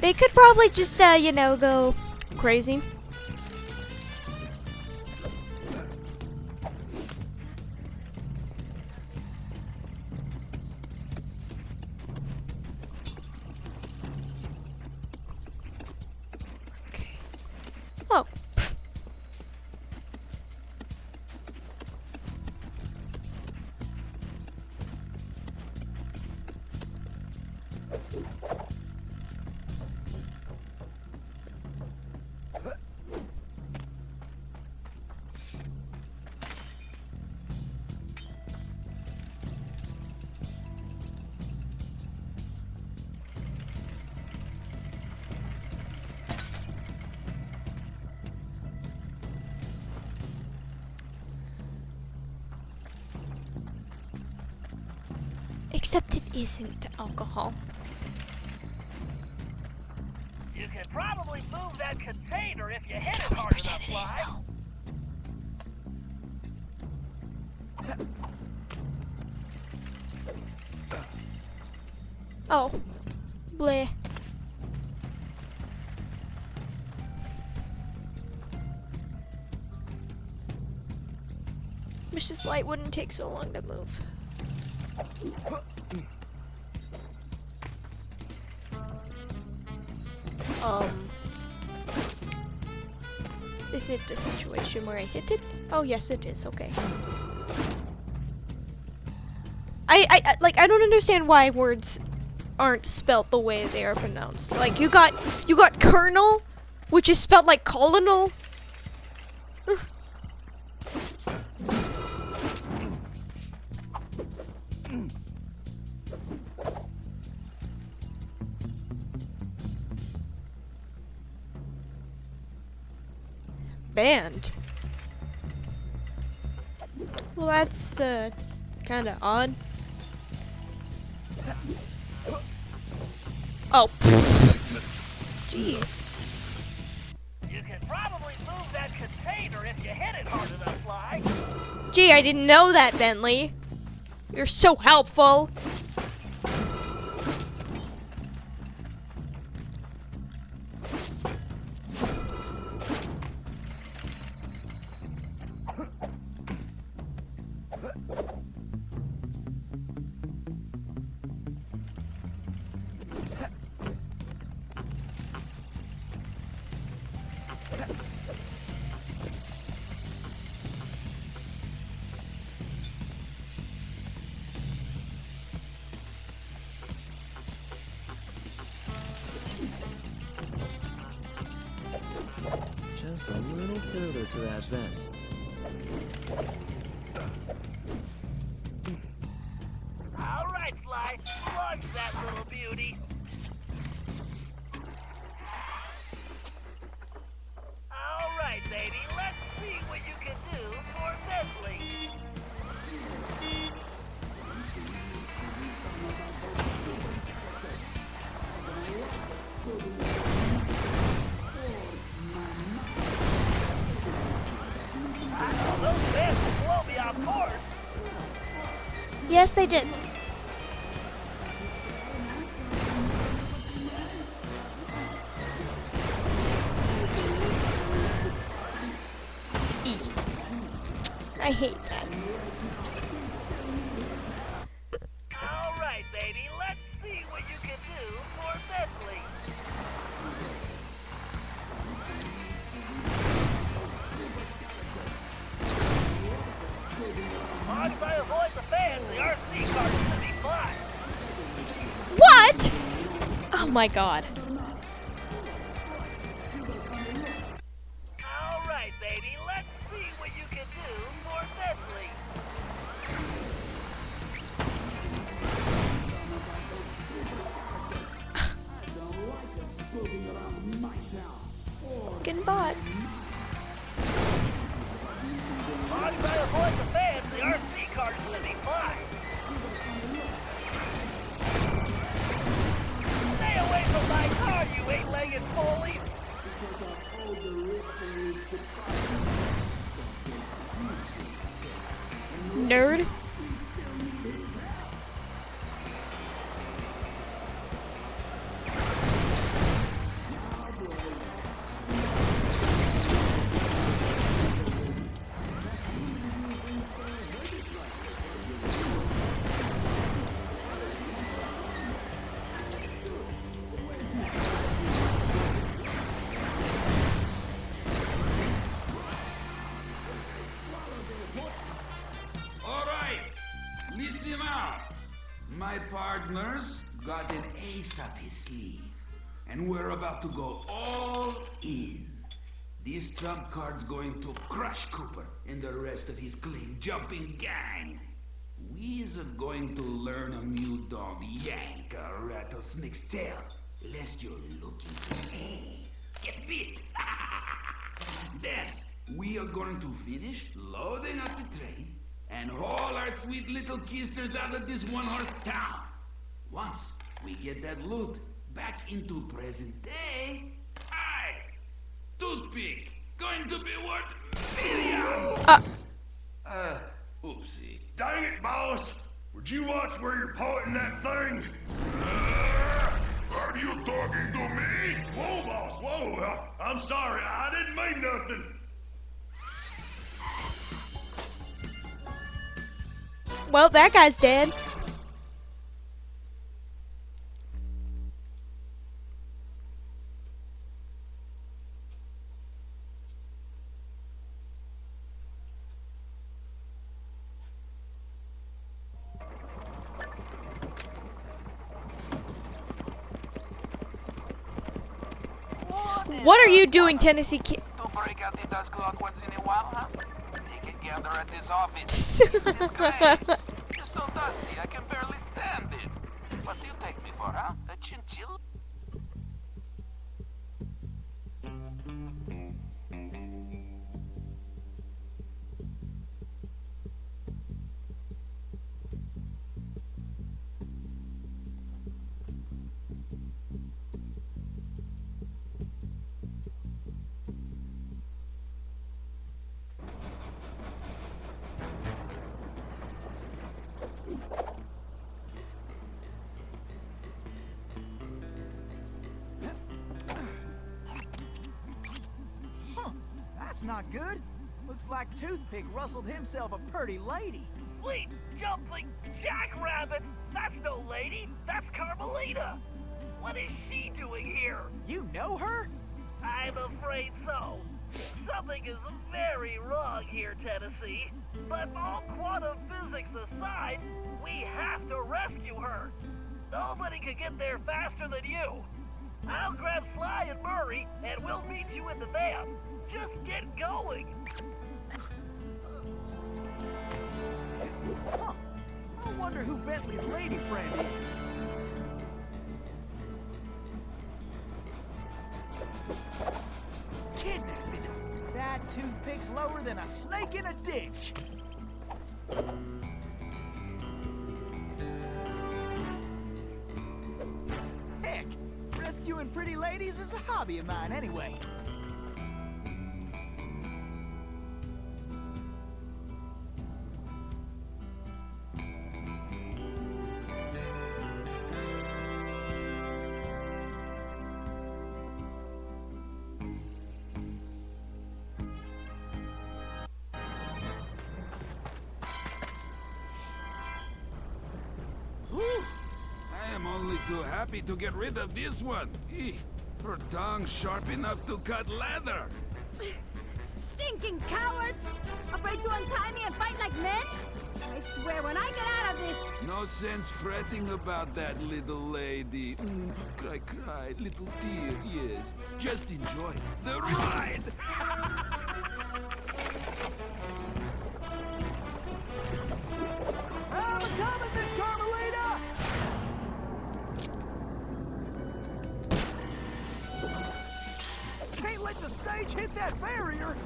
They could probably just, you know, go crazy. Okay. Oh. Except it isn't alcohol. You can probably move that container if you hit it Always hard pretend enough, it is, Sly. though. Oh. Bleh. Wish this light wouldn't take so long to move. Is it a situation where I hit it? Oh, yes, it is. Okay. I don't understand why words aren't spelt the way they are pronounced. Like, you got colonel, which is spelled like colonel. Banned. Well, that's kind of odd. Oh. Jeez. You can probably move that container if you hit it hard enough, Sly. Gee, I didn't know that, Bentley. You're so helpful. Just a little further to that vent. All right, Sly. Launch that little beauty. All right, baby. Let's see what you can do for Bentley. Those fans will blow me off course. Yes, they did. E. I hate that. All right, baby. Let's see what you can do for Bentley. As long as I avoid the fans, the RC car should be fine. What? Oh my god. All right, baby. Let's see what you can do for Bentley. thought. Long as I avoid the fans, the RC car's gonna be fine. Stay away from my car, you eight-legged bully! Nerd. All right, listen up. My partners got an ace up his sleeve, and we're about to go all in. This trump card's going to crush Cooper and the rest of his claim-jumping gang. We's going to learn a new dog yank a rattlesnake's tail, lest you're looking to get bit. Then, we are going to finish loading up the train and haul our sweet little kisters out of this one-horse town. Once we get that loot back into present day, toothpick going to be worth millions. Oopsie. Dang it, boss! Would you watch where you're pointing that thing? Are you talking to me? Whoa, boss, whoa! I'm sorry, I didn't mean nothing. Well, that guy's dead. What are you doing, Tennessee Kid? To break out the dust clock once in a while, huh? They can gather at this office. It's disgrace. It's so dusty, I can barely stand it. What do you take me for, huh? A chinchilla? That's not good. Looks like Toothpick rustled himself a pretty lady. Sweet jumping jackrabbit! That's no lady, that's Carmelita! What is she doing here? You know her? I'm afraid so. Something is very wrong here, Tennessee. But all quantum physics aside, we have to rescue her. Nobody could get there faster than you. I'll grab Sly and Murray, and we'll meet you in the van. Just get going. Huh. I wonder who Bentley's lady friend is. Kidnapping. That Toothpick's lower than a snake in a ditch. Heck, rescuing pretty ladies is a hobby of mine anyway. I am only too happy to get rid of this one. Her tongue's sharp enough to cut leather. Stinking cowards! Afraid to untie me and fight like men? I swear, when I get out of this... No sense fretting about that little lady. Cry, cry, little dear, yes. Just enjoy the ride. I'm coming, Miss Carmelita! Can't let the stage hit that barrier!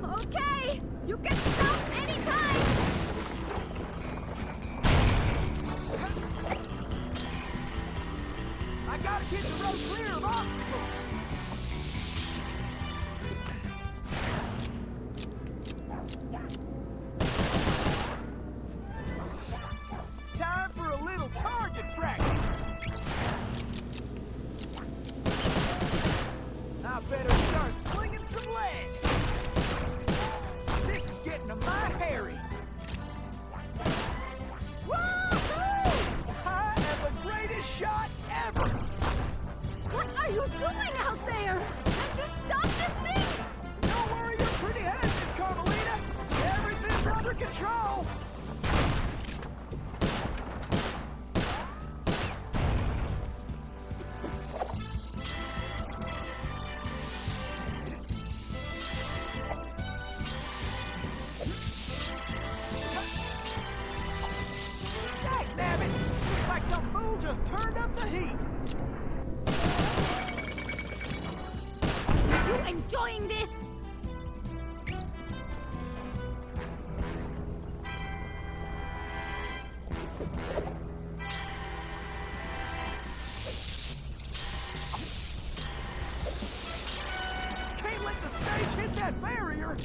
Okay, you can stop anytime. I gotta get the road clear of obstacles! Time for a little target practice! I better start slinging some lead! This is getting to my Harry! Woohoo! I am the greatest shot ever! What are you doing out there? Can't you stop this thing? Don't worry your pretty head, Miss Carmelita! Everything's under control! Dagnabbit! Looks like some fool just turned up the heat! You enjoying this? Can't let the stage hit that barrier!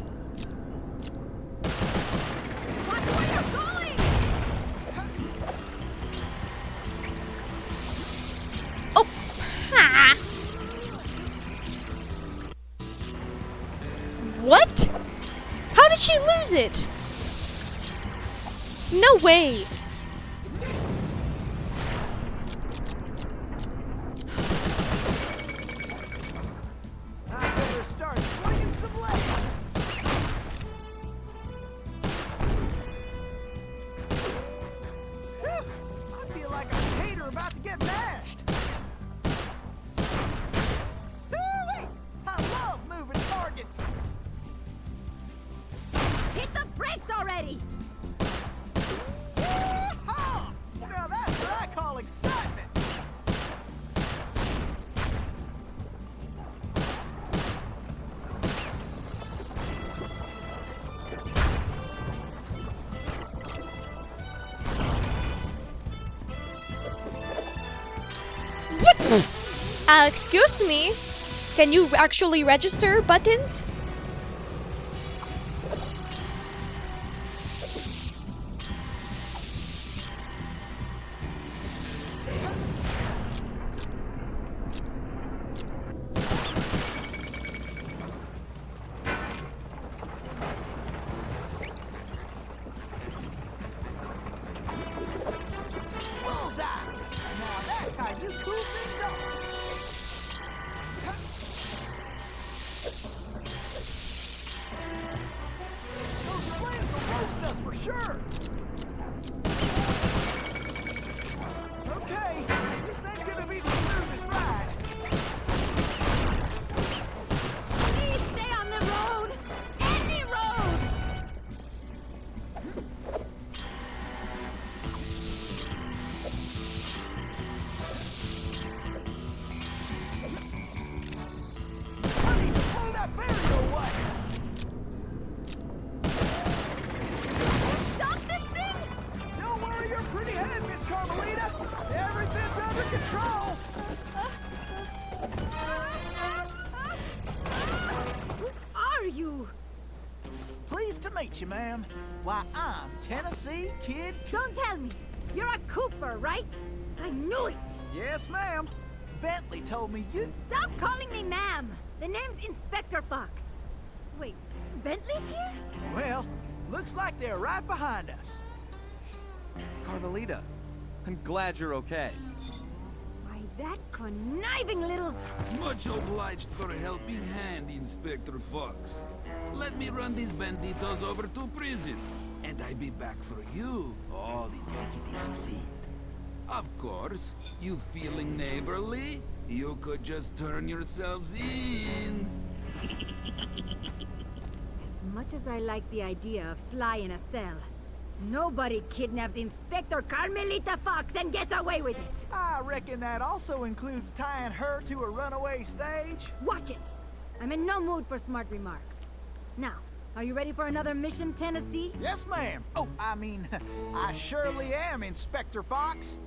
Watch where you're going! Oh! Ha! What? How did she lose it? No way! I better start slinging some lead! Whew! I feel like a tater about to get mashed! Hooray! I love moving targets! Hit the brakes already! Yeehaw! Now that's what I call excitement! What? Excuse me? Can you actually register buttons? Bullseye! Now that's how you cool things off! Those flames will roast us for sure! Okay, this ain't gonna be the smoothest ride. Please stay on the road! Any road! I need to blow that barrier away! Stop this thing! Don't worry your pretty head, Miss Carmelita! Everything's under control! Who are you? Pleased to meet you, ma'am. Why, I'm Tennessee Kid. Don't tell me. You're a Cooper, right? I knew it! Yes, ma'am. Bentley told me you... Stop calling me ma'am! The name's Inspector Fox. Wait, Bentley's here? Well, looks like they're right behind us. Carmelita, I'm glad you're okay. Why, that conniving little... Much obliged for a helping hand, Inspector Fox. Let me run these banditos over to prison, and I be back for you, all in lickety split. Of course, you feeling neighborly? You could just turn yourselves in. As much as I like the idea of Sly in a cell, nobody kidnaps Inspector Carmelita Fox and gets away with it. I reckon that also includes tying her to a runaway stage. Watch it! I'm in no mood for smart remarks. Now, are you ready for another mission, Tennessee? Yes, ma'am. Oh, I mean, I surely am, Inspector Fox.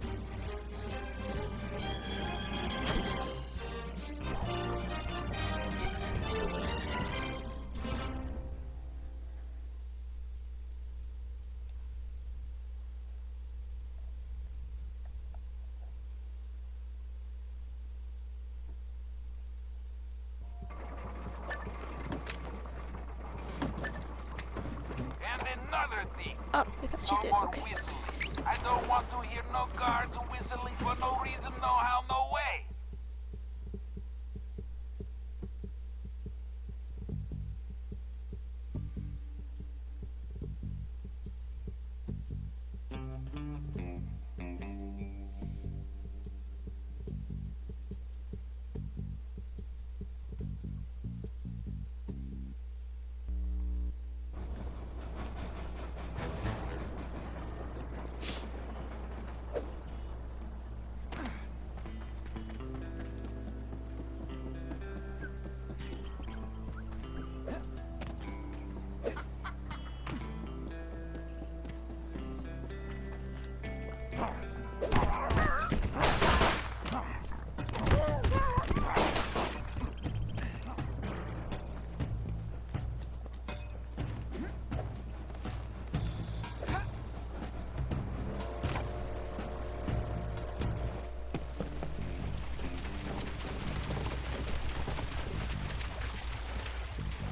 And another thing. Oh, I thought you did. No more Okay. whistling. I don't want to hear no guards whistling for no reason, no how, no way.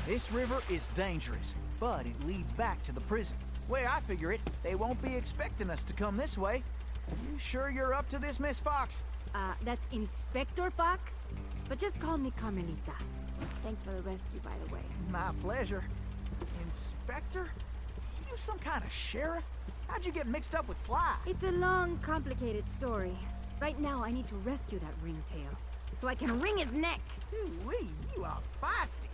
This river is dangerous, but it leads back to the prison. Way I figure it, they won't be expecting us to come this way. You sure you're up to this, Miss Fox? That's Inspector Fox? But just call me Carmelita. Thanks for the rescue, by the way. My pleasure. Inspector? You some kind of sheriff? How'd you get mixed up with Sly? It's a long, complicated story. Right now, I need to rescue that ringtail, so I can wring his neck. Ooh-wee, you are feisty.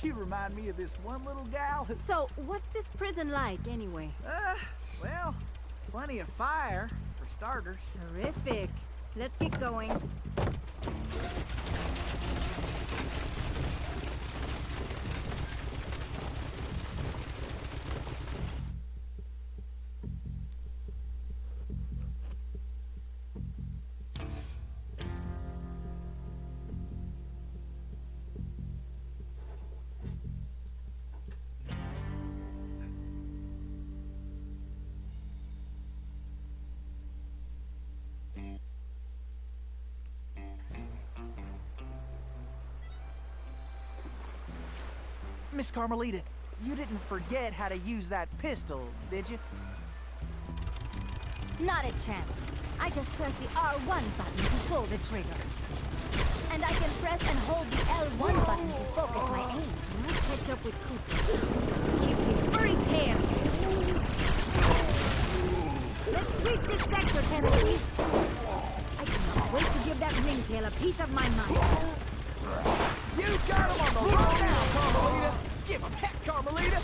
You remind me of this one little gal who... So, what's this prison like, anyway? Well, plenty of fire, for starters. Terrific. Let's get going. Miss Carmelita, you didn't forget how to use that pistol, did you? Not a chance. I just press the R1 button to pull the trigger. And I can press and hold the L1 button to focus my aim. I'll catch up with Cooper. Kick his furry tail. Let's sweep this sector, Tennessee. I cannot wait to give that ringtail a piece of my mind. You got him on the road now, Carmelita! Give him heck, Carmelita!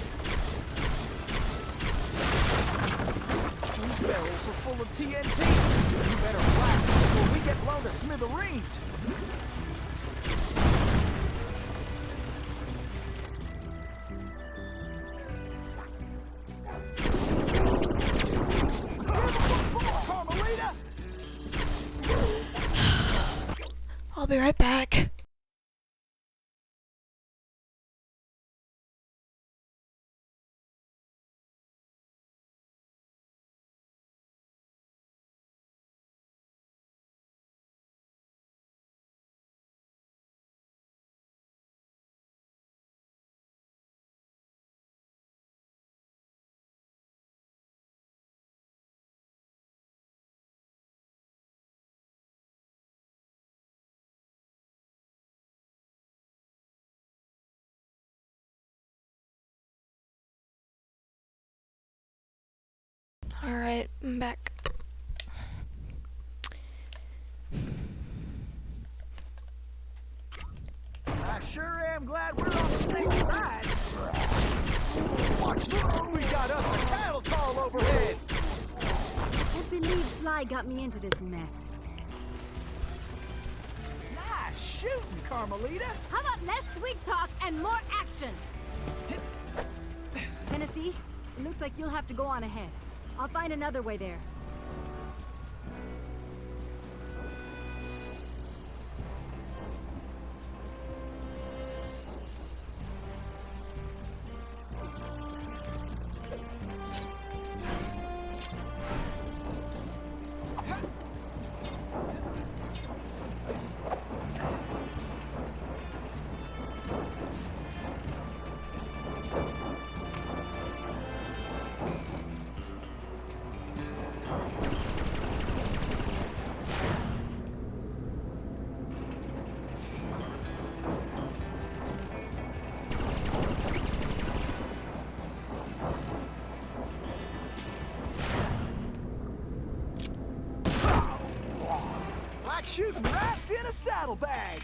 These barrels are full of TNT. You better blast them before we get blown to smithereens. Carmelita! I'll be right back. Alright, I'm back. I sure am glad we're on the same side. Watch this! We got us a cattle call overhead! I believe Sly got me into this mess. Nice shooting, Carmelita. How about less sweet talk and more action? Tennessee, it looks like you'll have to go on ahead. I'll find another way there. Like shooting rats in a saddlebag.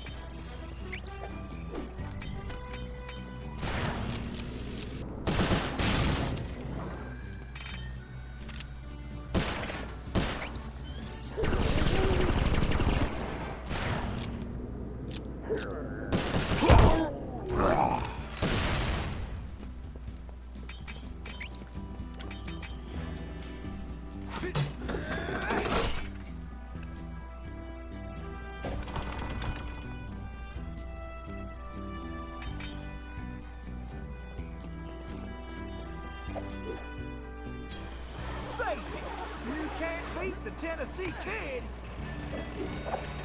Face it, you can't beat the Tennessee Kid.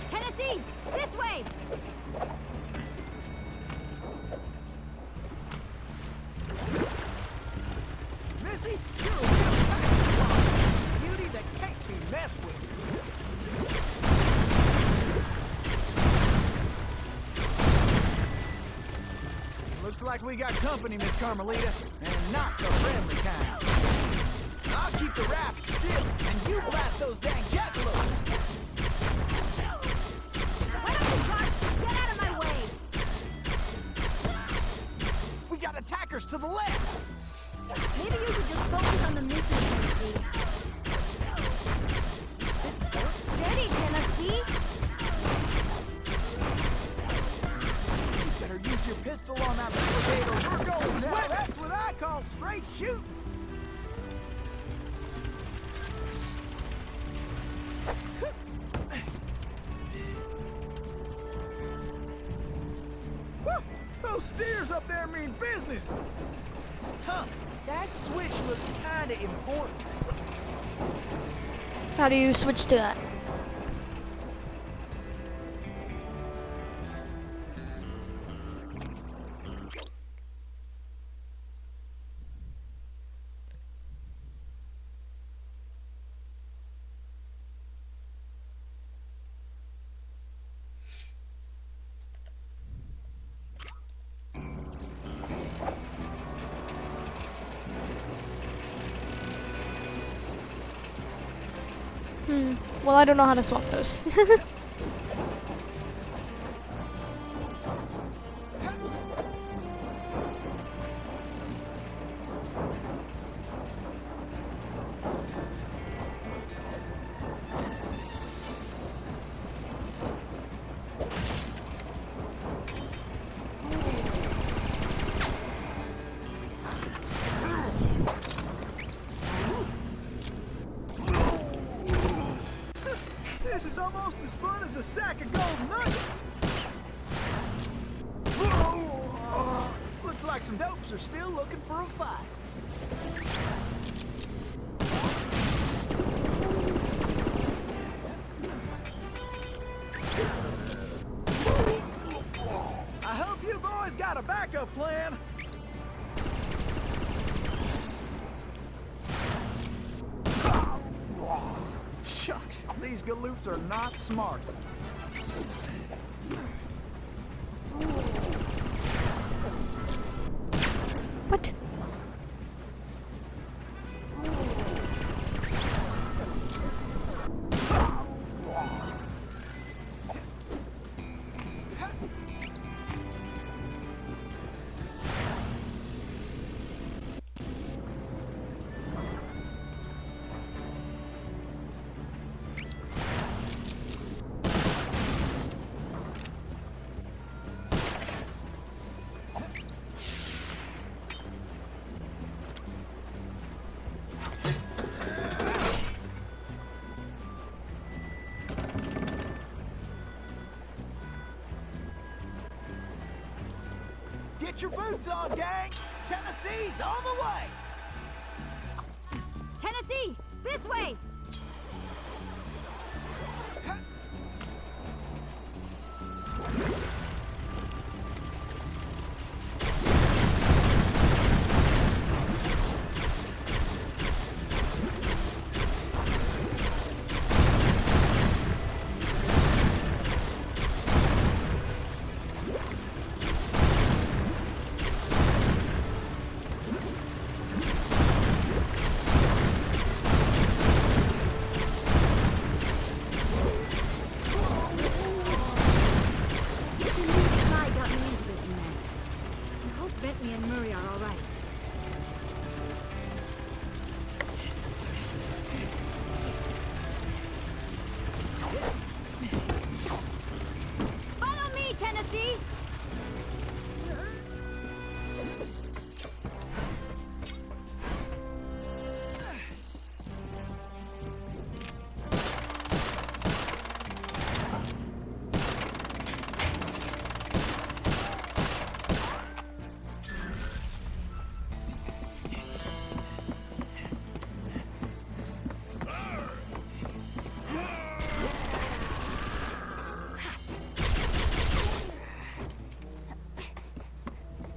Tennessee, this way! Missy, you're a real package beauty that can't be messed with. Looks like we got company, Miss Carmelita, and not the friendly kind. I'll keep the raft still, and you blast those dang jackalopes. Why don't you guys get out of my way? We got attackers to the left. Maybe you could just focus on the mission, Tennessee. This boat's steady, Tennessee! You better use your pistol on that potato. We're going now. That's what I call straight shooting. Woo! Those steers up there mean business. Huh? That switch looks kinda important. How do you switch to that? Well, I don't know how to swap those. This is almost as fun as a sack of gold nuggets. Looks like some dopes are still looking for a fight. I hope you boys got a backup plan. Shucks, these galoots are not smart. What? Get your boots on, gang! Tennessee's on the way! Tennessee, this way!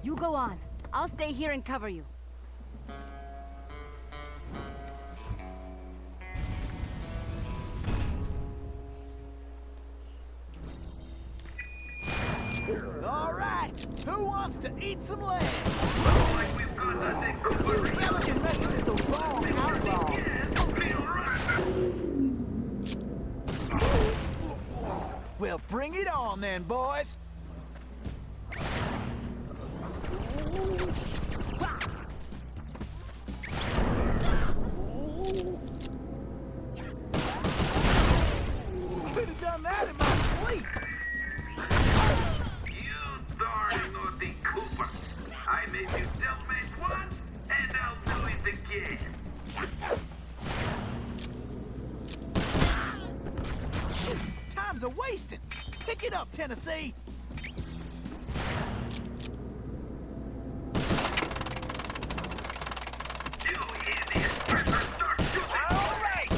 You go on. I'll stay here and cover you. All right, who wants to eat some leg? You fellas are messing with the wrong outlaw. Well, bring it on then, boys. Could have done that in my sleep. You darn naughty Cooper. I made you cellmate once, and I'll do it again. Time's a-wasting. Pick it up, Tennessee. You idiot! Start shooting! All right!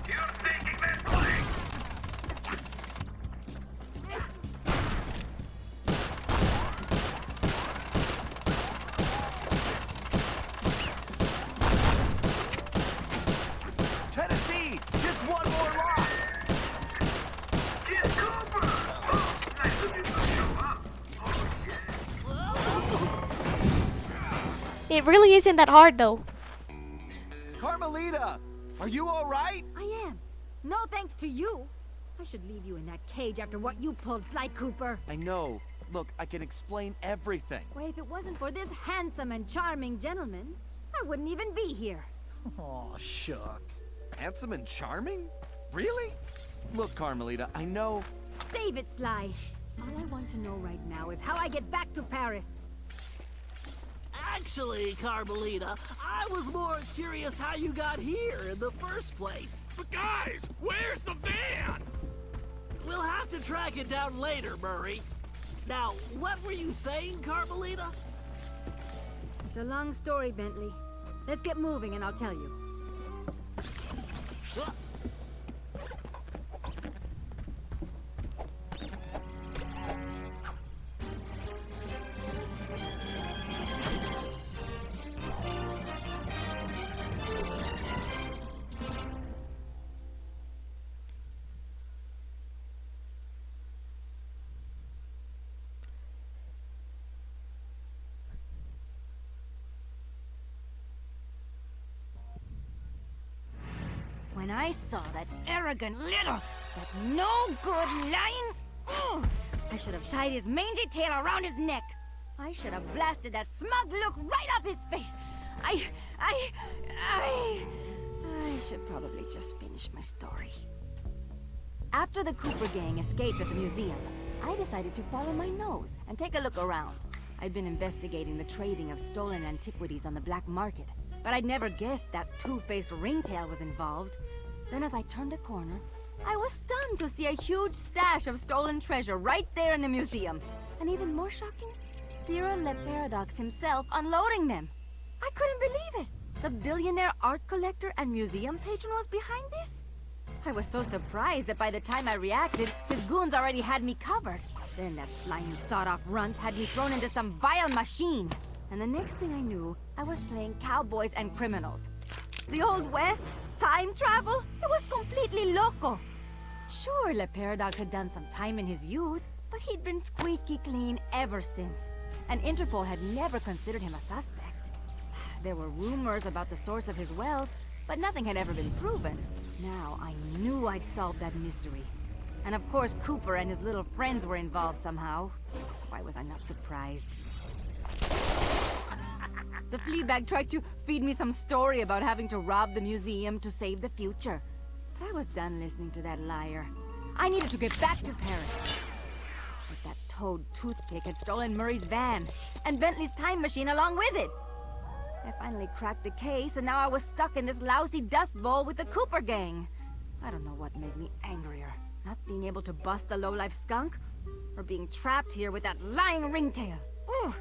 You're taking that plane! Tennessee, just one more lock. Get Cooper! Oh, nice of you to show up. Oh, yeah. It really isn't that hard though. Carmelita, are you all right? I am. No thanks to you. I should leave you in that cage after what you pulled, Sly Cooper. I know. Look, I can explain everything. Why, if it wasn't for this handsome and charming gentleman, I wouldn't even be here. Oh, shucks. Handsome and charming? Really? Look, Carmelita, I know. Save it, Sly. All I want to know right now is how I get back to Paris. Actually, Carmelita, I was more curious how you got here in the first place. But guys, where's the van? We'll have to track it down later, Murray. Now, what were you saying, Carmelita? It's a long story, Bentley. Let's get moving and I'll tell you. When I saw that arrogant little, that no-good lying... Ugh, I should have tied his mangy tail around his neck. I should have blasted that smug look right up his face. I should probably just finish my story. After the Cooper gang escaped at the museum, I decided to follow my nose and take a look around. I'd been investigating the trading of stolen antiquities on the black market, but I'd never guessed that two-faced ringtail was involved. Then as I turned a corner, I was stunned to see a huge stash of stolen treasure right there in the museum. And even more shocking, Cyril Le Paradox himself unloading them. I couldn't believe it. The billionaire art collector and museum patron was behind this? I was so surprised that by the time I reacted, his goons already had me covered. Then that slimy sawed-off runt had me thrown into some vile machine. And the next thing I knew, I was playing cowboys and criminals. The Old West? Time travel? It was completely loco. Sure, Le Paradox had done some time in his youth, but he'd been squeaky clean ever since. And Interpol had never considered him a suspect. There were rumors about the source of his wealth, but nothing had ever been proven. Now I knew I'd solved that mystery. And of course Cooper and his little friends were involved somehow. Why was I not surprised? The Fleabag tried to feed me some story about having to rob the museum to save the future. But I was done listening to that liar. I needed to get back to Paris. But that toad toothpick had stolen Murray's van, and Bentley's time machine along with it. I finally cracked the case, and now I was stuck in this lousy dust bowl with the Cooper gang. I don't know what made me angrier. Not being able to bust the lowlife skunk, or being trapped here with that lying ringtail. Ooh!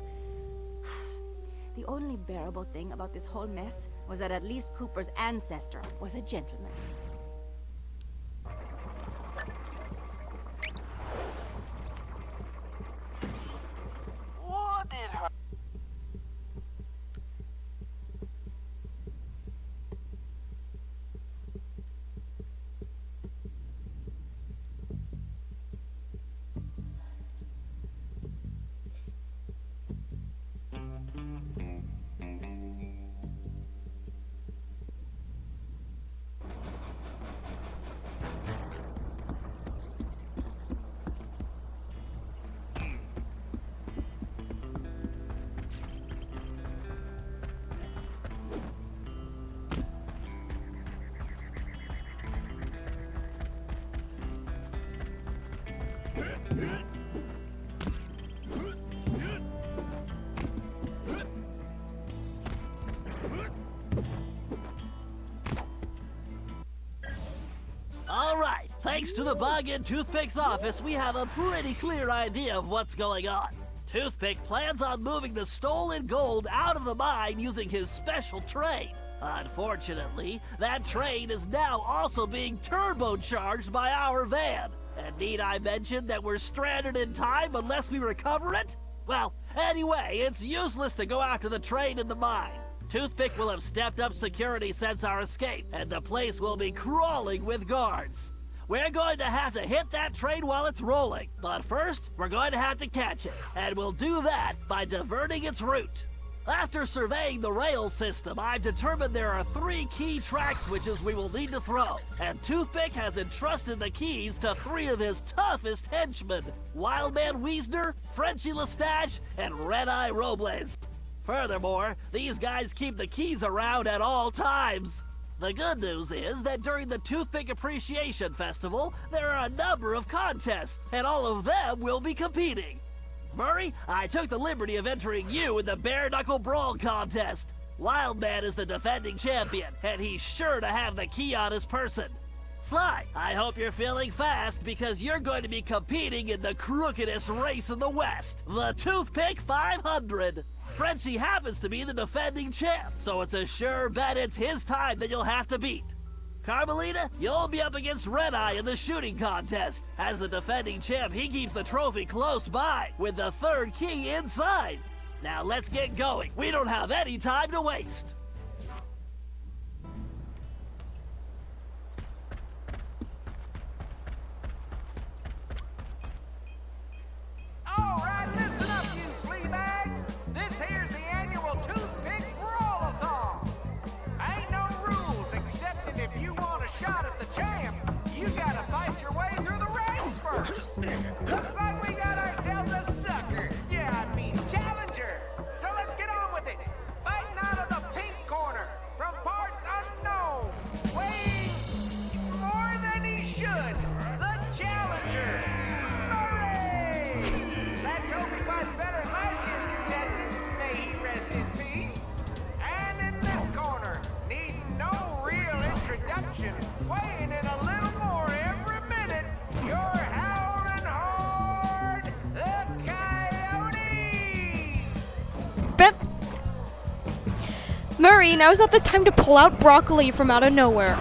The only bearable thing about this whole mess was that at least Cooper's ancestor was a gentleman. What did her... All right, thanks to the bug in Toothpick's office, we have a pretty clear idea of what's going on. Toothpick plans on moving the stolen gold out of the mine using his special train. Unfortunately, that train is now also being turbocharged by our van. And need I mention that we're stranded in time unless we recover it? Well, anyway, it's useless to go after the train in the mine. Toothpick will have stepped up security since our escape, and the place will be crawling with guards. We're going to have to hit that train while it's rolling, but first, we're going to have to catch it, and we'll do that by diverting its route. After surveying the rail system, I've determined there are 3 key track switches we will need to throw, and Toothpick has entrusted the keys to 3 of his toughest henchmen, Wildman Wiesner, Frenchy Lestage, and Red-Eye Robles. Furthermore, these guys keep the keys around at all times. The good news is that during the Toothpick Appreciation Festival, there are a number of contests, and all of them will be competing. Murray, I took the liberty of entering you in the Bare Knuckle Brawl contest. Wildman is the defending champion, and he's sure to have the key on his person. Sly, I hope you're feeling fast because you're going to be competing in the crookedest race in the West, the Toothpick 500. Frenchie happens to be the defending champ, so it's a sure bet it's his time that you'll have to beat. Carmelita, you'll be up against Red Eye in the shooting contest. As the defending champ, he keeps the trophy close by, with the 3rd key inside. Now let's get going. We don't have any time to waste. All right, listen up, you flea bags. This here's the annual Toothpick Brawl-a-thon. Ain't no rules, except that if you want a shot at the champ, you gotta fight your way through the ranks first. Looks like we got ourselves a sucker. Yeah, I mean challenger. So let's get on with it. Fighting out of the pink corner, from parts unknown, weighing more than he should, the challenger, Murray! Let's hope he fights better than last year's contestant. May he rest in peace. And in this corner, needing no real introduction, weighing in a little more every minute, you're howling hard, the Coyote! sorry, now's not the time to pull out broccoli from out of nowhere.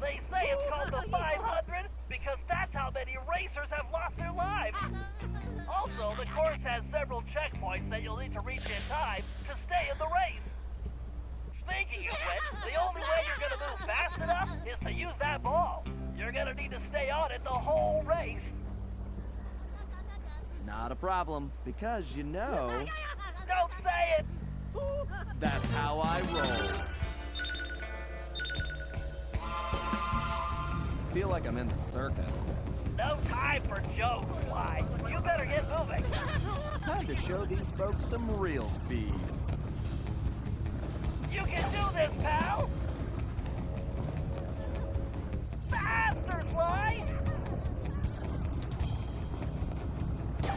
They say it's called the 500 because that's how many racers have lost their lives. Also, the course has several checkpoints that you'll need to reach in time to stay in the race. Speaking of which, the only way you're going to move fast enough is to use that ball. You're going to need to stay on it the whole race. Not a problem, because you know... Don't say it! That's how I roll. Feel like I'm in the circus. No time for jokes, Fly. You better get moving. Time to show these folks some real speed. You can do this, pal! Faster, Fly!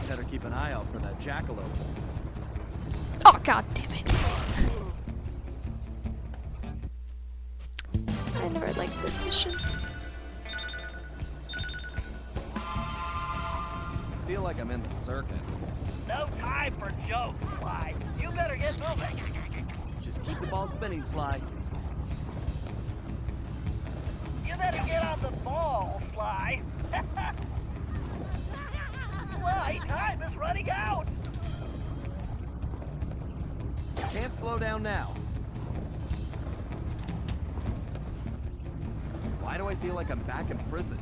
Better keep an eye out for that jackalope. Oh, god damn it. I never liked this mission. Feel like I'm in the circus. No time for jokes, Fly. You better get moving. Just keep the ball spinning, Sly. You better get on the ball, Sly. Sly, time is running out. Can't slow down now. Why do I feel like I'm back in prison?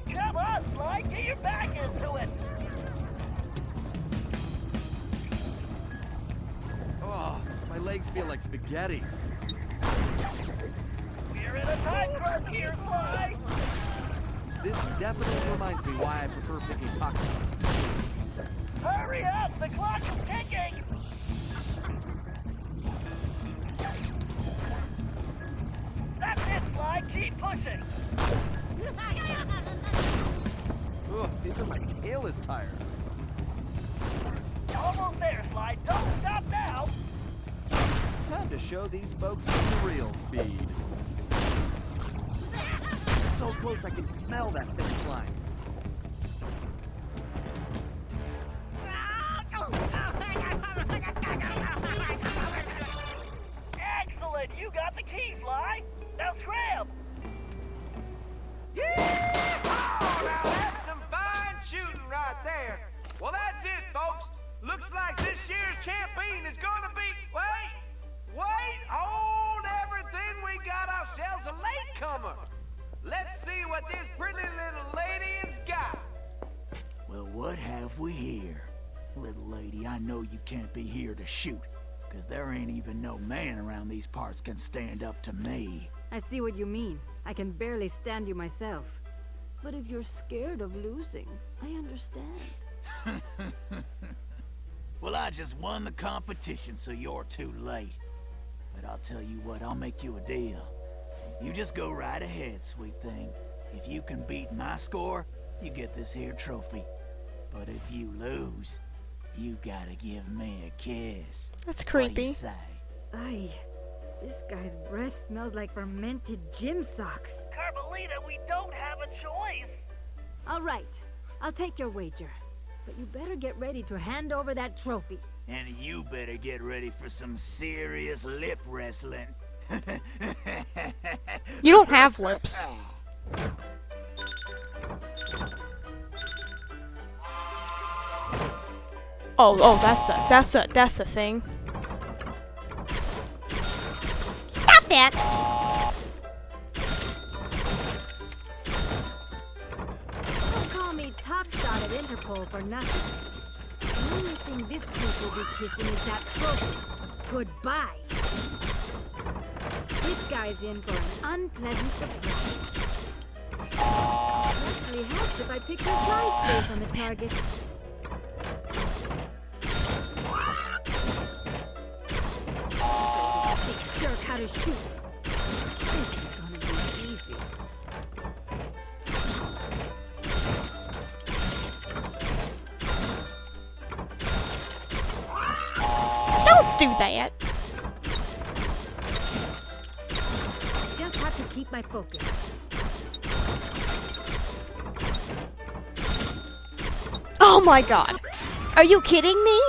Come on, Sly, get your back into it. Oh, my legs feel like spaghetti. We're in a time crunch here, Sly. This definitely reminds me why I prefer picking pockets. Hurry up! The clock is ticking! That's it, Sly. Keep pushing. Ugh, even my tail is tired. Almost there, Sly. Don't stop now. Time to show these folks some real speed. So close I can smell that finish line. Excellent. You got the key, Sly. Now scram. Yeah! Oh, now that's some fine shooting right there. Well, that's it, folks. Looks like this year's champion is gonna be... Wait! Hold everything. We got ourselves a latecomer. Let's see what this pretty little lady has got. Well, what have we here? Little lady, I know you can't be here to shoot, because there ain't even no man around these parts can stand up to me. I see what you mean. I can barely stand you myself. But if you're scared of losing, I understand. Well, I just won the competition, so you're too late. But I'll tell you what, I'll make you a deal. You just go right ahead, sweet thing. If you can beat my score, you get this here trophy. But if you lose, you gotta give me a kiss. That's What do you creepy. say? Aye. This guy's breath smells like fermented gym socks. Carmelita, we don't have a choice. All right. I'll take your wager. But you better get ready to hand over that trophy. And you better get ready for some serious lip wrestling. You don't have lips. Oh, that's a thing. Stop that! Don't call me top shot at Interpol for nothing. The only thing this kid will be kissing is that trophy. Goodbye. This guy's in for an unpleasant surprise. It actually helps if I pick your fly space on the target. Big jerk how to shoot. This is gonna be easy. Don't do that! Just have to keep my focus. Oh my god. Are you kidding me?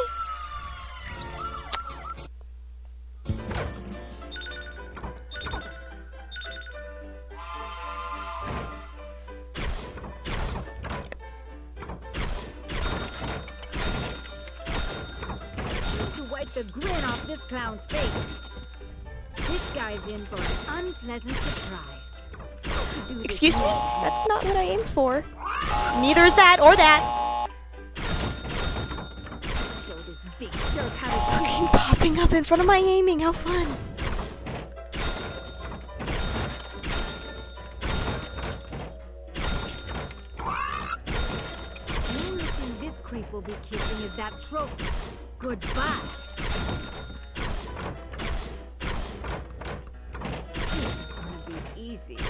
To wipe the grin off this clown's face. This guy's in for an unpleasant surprise. To do this Excuse me? next. That's not what I aimed for. Neither is that or that. Show this big jerk how to shoot. Fucking popping up in front of my aiming. How fun. The only thing this creep will be kissing is that trophy. Goodbye. This is gonna be easy. It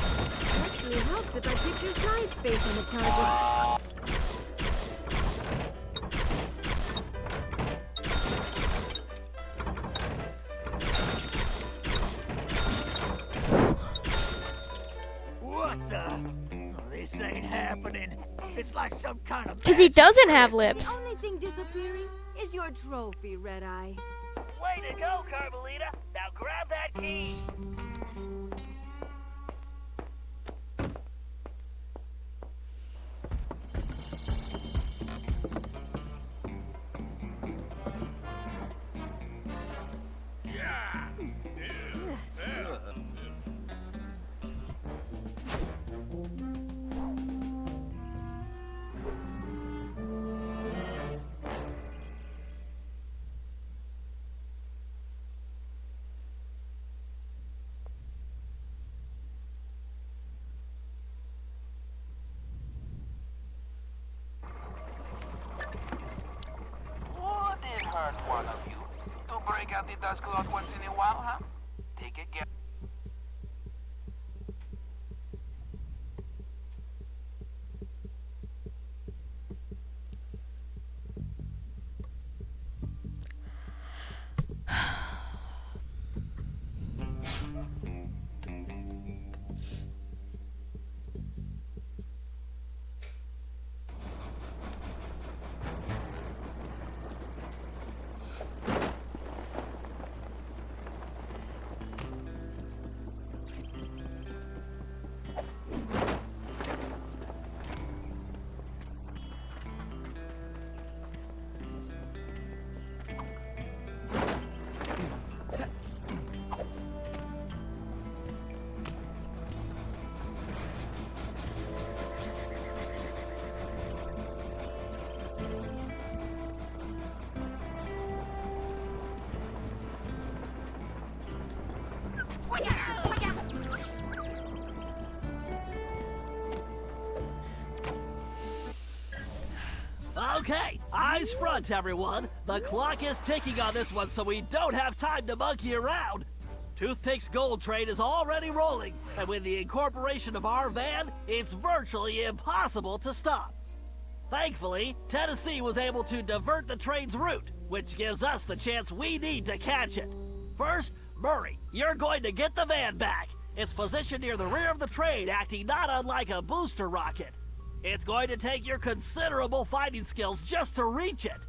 actually helps if I put your side space on the target. What the? Oh, this ain't happening. It's like some kind of... Because he doesn't have The lips. only thing disappearing is your trophy, Red Eye. Way to go, Carmelita. Now grab that key. it does go out once in a while, huh? Take it, get. Okay, eyes front, everyone. The clock is ticking on this one, so we don't have time to monkey around. Toothpick's gold train is already rolling, and with the incorporation of our van, it's virtually impossible to stop. Thankfully, Tennessee was able to divert the train's route, which gives us the chance we need to catch it. First, Murray, you're going to get the van back. It's positioned near the rear of the train, acting not unlike a booster rocket. It's going to take your considerable fighting skills just to reach it.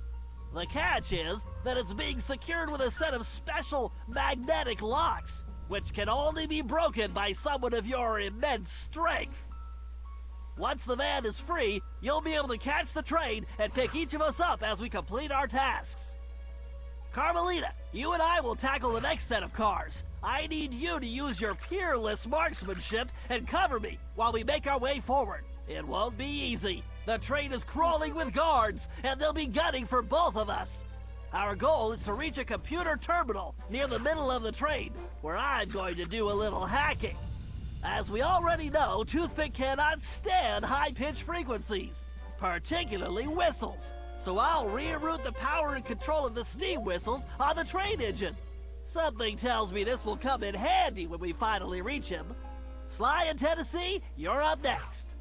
The catch is that it's being secured with a set of special magnetic locks, which can only be broken by someone of your immense strength. Once the van is free, you'll be able to catch the train and pick each of us up as we complete our tasks. Carmelita, you and I will tackle the next set of cars. I need you to use your peerless marksmanship and cover me while we make our way forward. It won't be easy. The train is crawling with guards, and they'll be gunning for both of us. Our goal is to reach a computer terminal near the middle of the train, where I'm going to do a little hacking. As we already know, Toothpick cannot stand high-pitched frequencies, particularly whistles. So I'll reroute the power and control of the steam whistles on the train engine. Something tells me this will come in handy when we finally reach him. Sly and Tennessee, you're up next.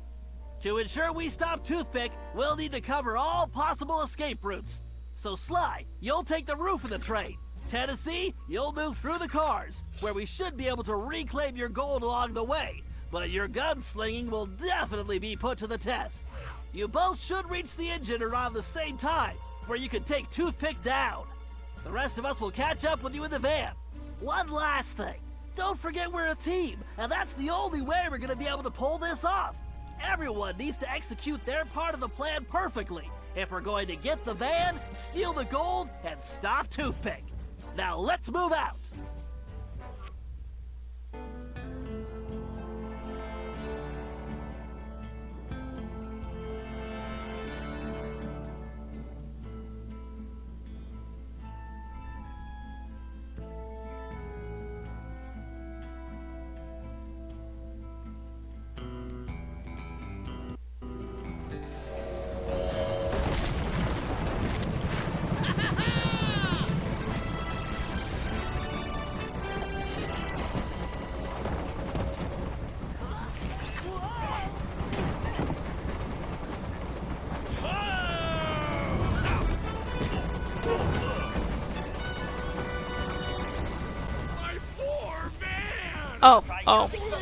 To ensure we stop Toothpick, we'll need to cover all possible escape routes. So Sly, you'll take the roof of the train. Tennessee, you'll move through the cars, where we should be able to reclaim your gold along the way. But your gunslinging will definitely be put to the test. You both should reach the engine around the same time, where you can take Toothpick down. The rest of us will catch up with you in the van. One last thing. Don't forget we're a team, and that's the only way we're going to be able to pull this off. Everyone needs to execute their part of the plan perfectly if we're going to get the van, steal the gold, and stop Toothpick. Now let's move out.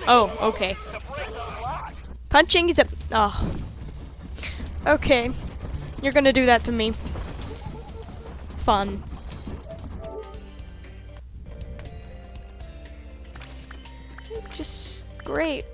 Oh, okay. Punching is a... Oh. Okay. You're gonna do that to me. Fun. Just great.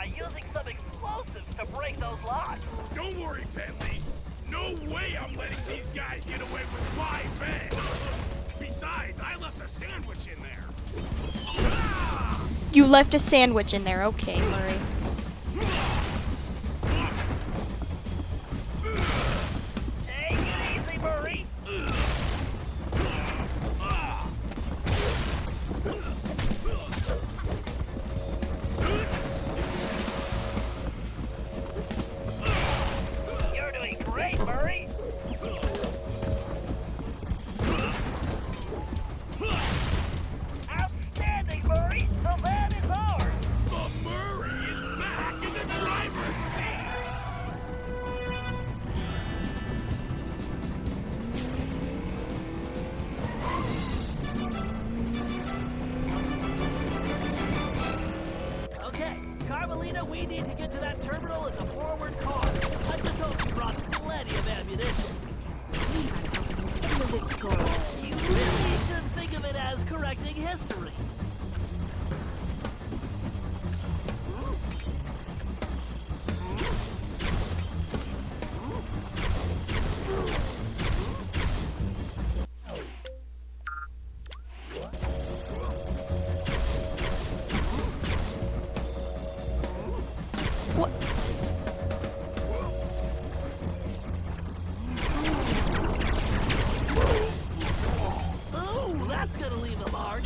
by using some explosives to break those locks. Don't worry, Bentley. No way I'm letting these guys get away with my bed. Besides, I left a sandwich in there. Ah! You left a sandwich in there. Okay, Murray. Take it easy, Murray. You're doing great, Murray. Outstanding, Murray. The van is ours. The Murray is back in the driver's seat. Okay, Carmelita, we need to get to that terminal in the forward car. I just hope you brought plenty of ammunition. You really should think of it as correcting history. What? Ooh, that's gonna leave a mark.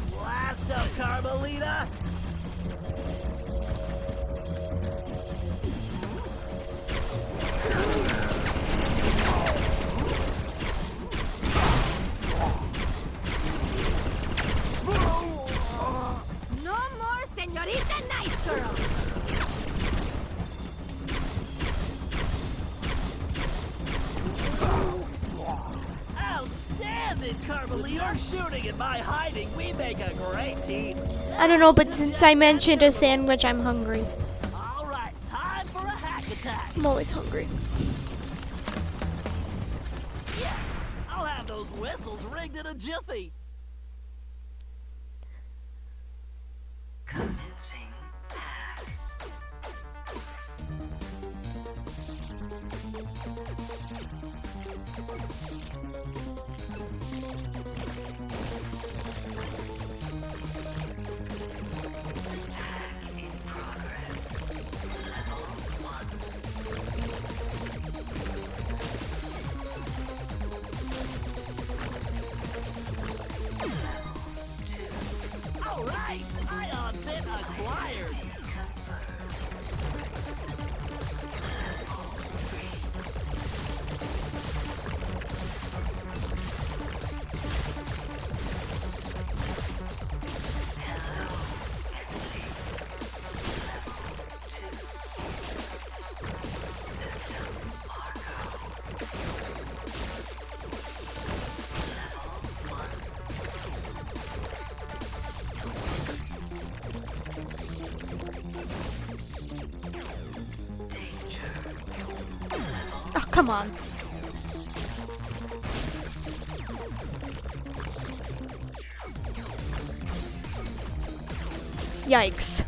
Blast up, Carmelita! No more Señorita Nice Girl! Outstanding, Carmelita! You're shooting and my hiding. We make a great team. I don't know, but since I mentioned a sandwich, I'm hungry. All right, time for a hack attack. I'm always hungry. Yes, I'll have those whistles rigged in a jiffy. Commencing hack. Hack in progress. Level 1. All right, ion bit acquired. Systems are go. Level 1. Oh, come on. Yikes.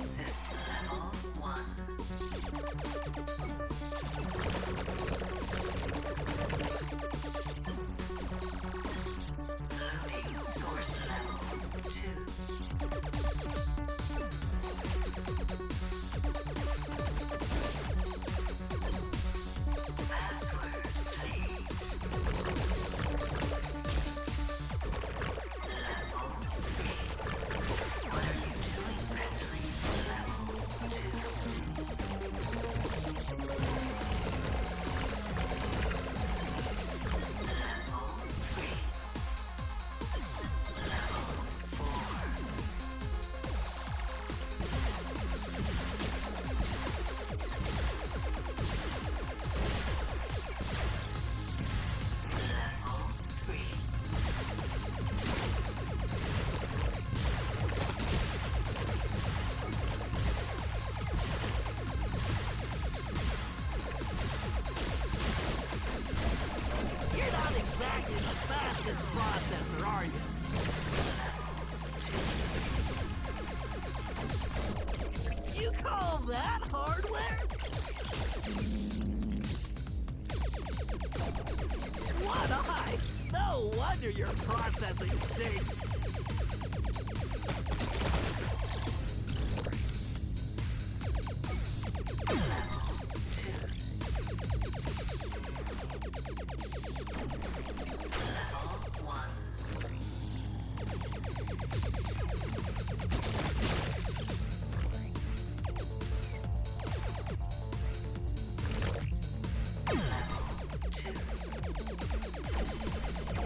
System level 1. No wonder your processing stinks.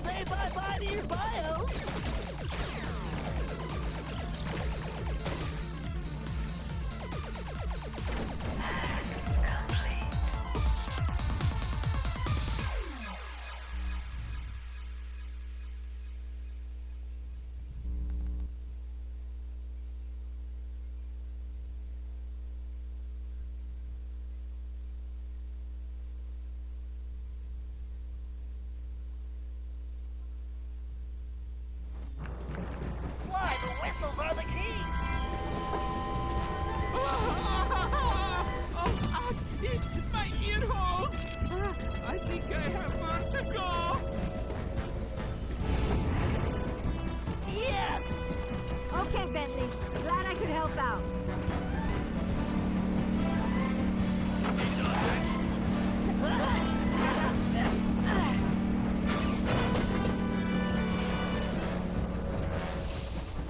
Say bye-bye to your bios. Why, the whistles are the key. Oh, ouch! Itch! My ear holes! I think I have far to go! Yes! Okay, Bentley. Glad I could help out.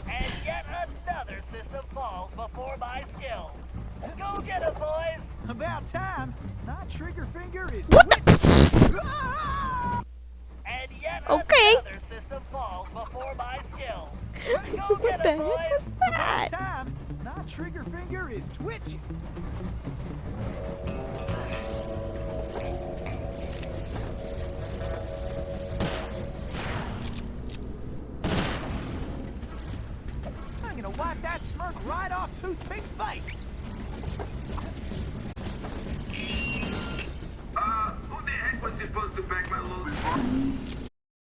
And yet another system falls before my skill. Go get it, boys! About time. My trigger finger is What the twitching. Ah! And yet Okay. another system falls before my skill. Go What get the it, heck boys! was that? About time. My trigger finger is twitching. I'm gonna wipe that smirk right off Toothpick's face. Who the heck was supposed to back my little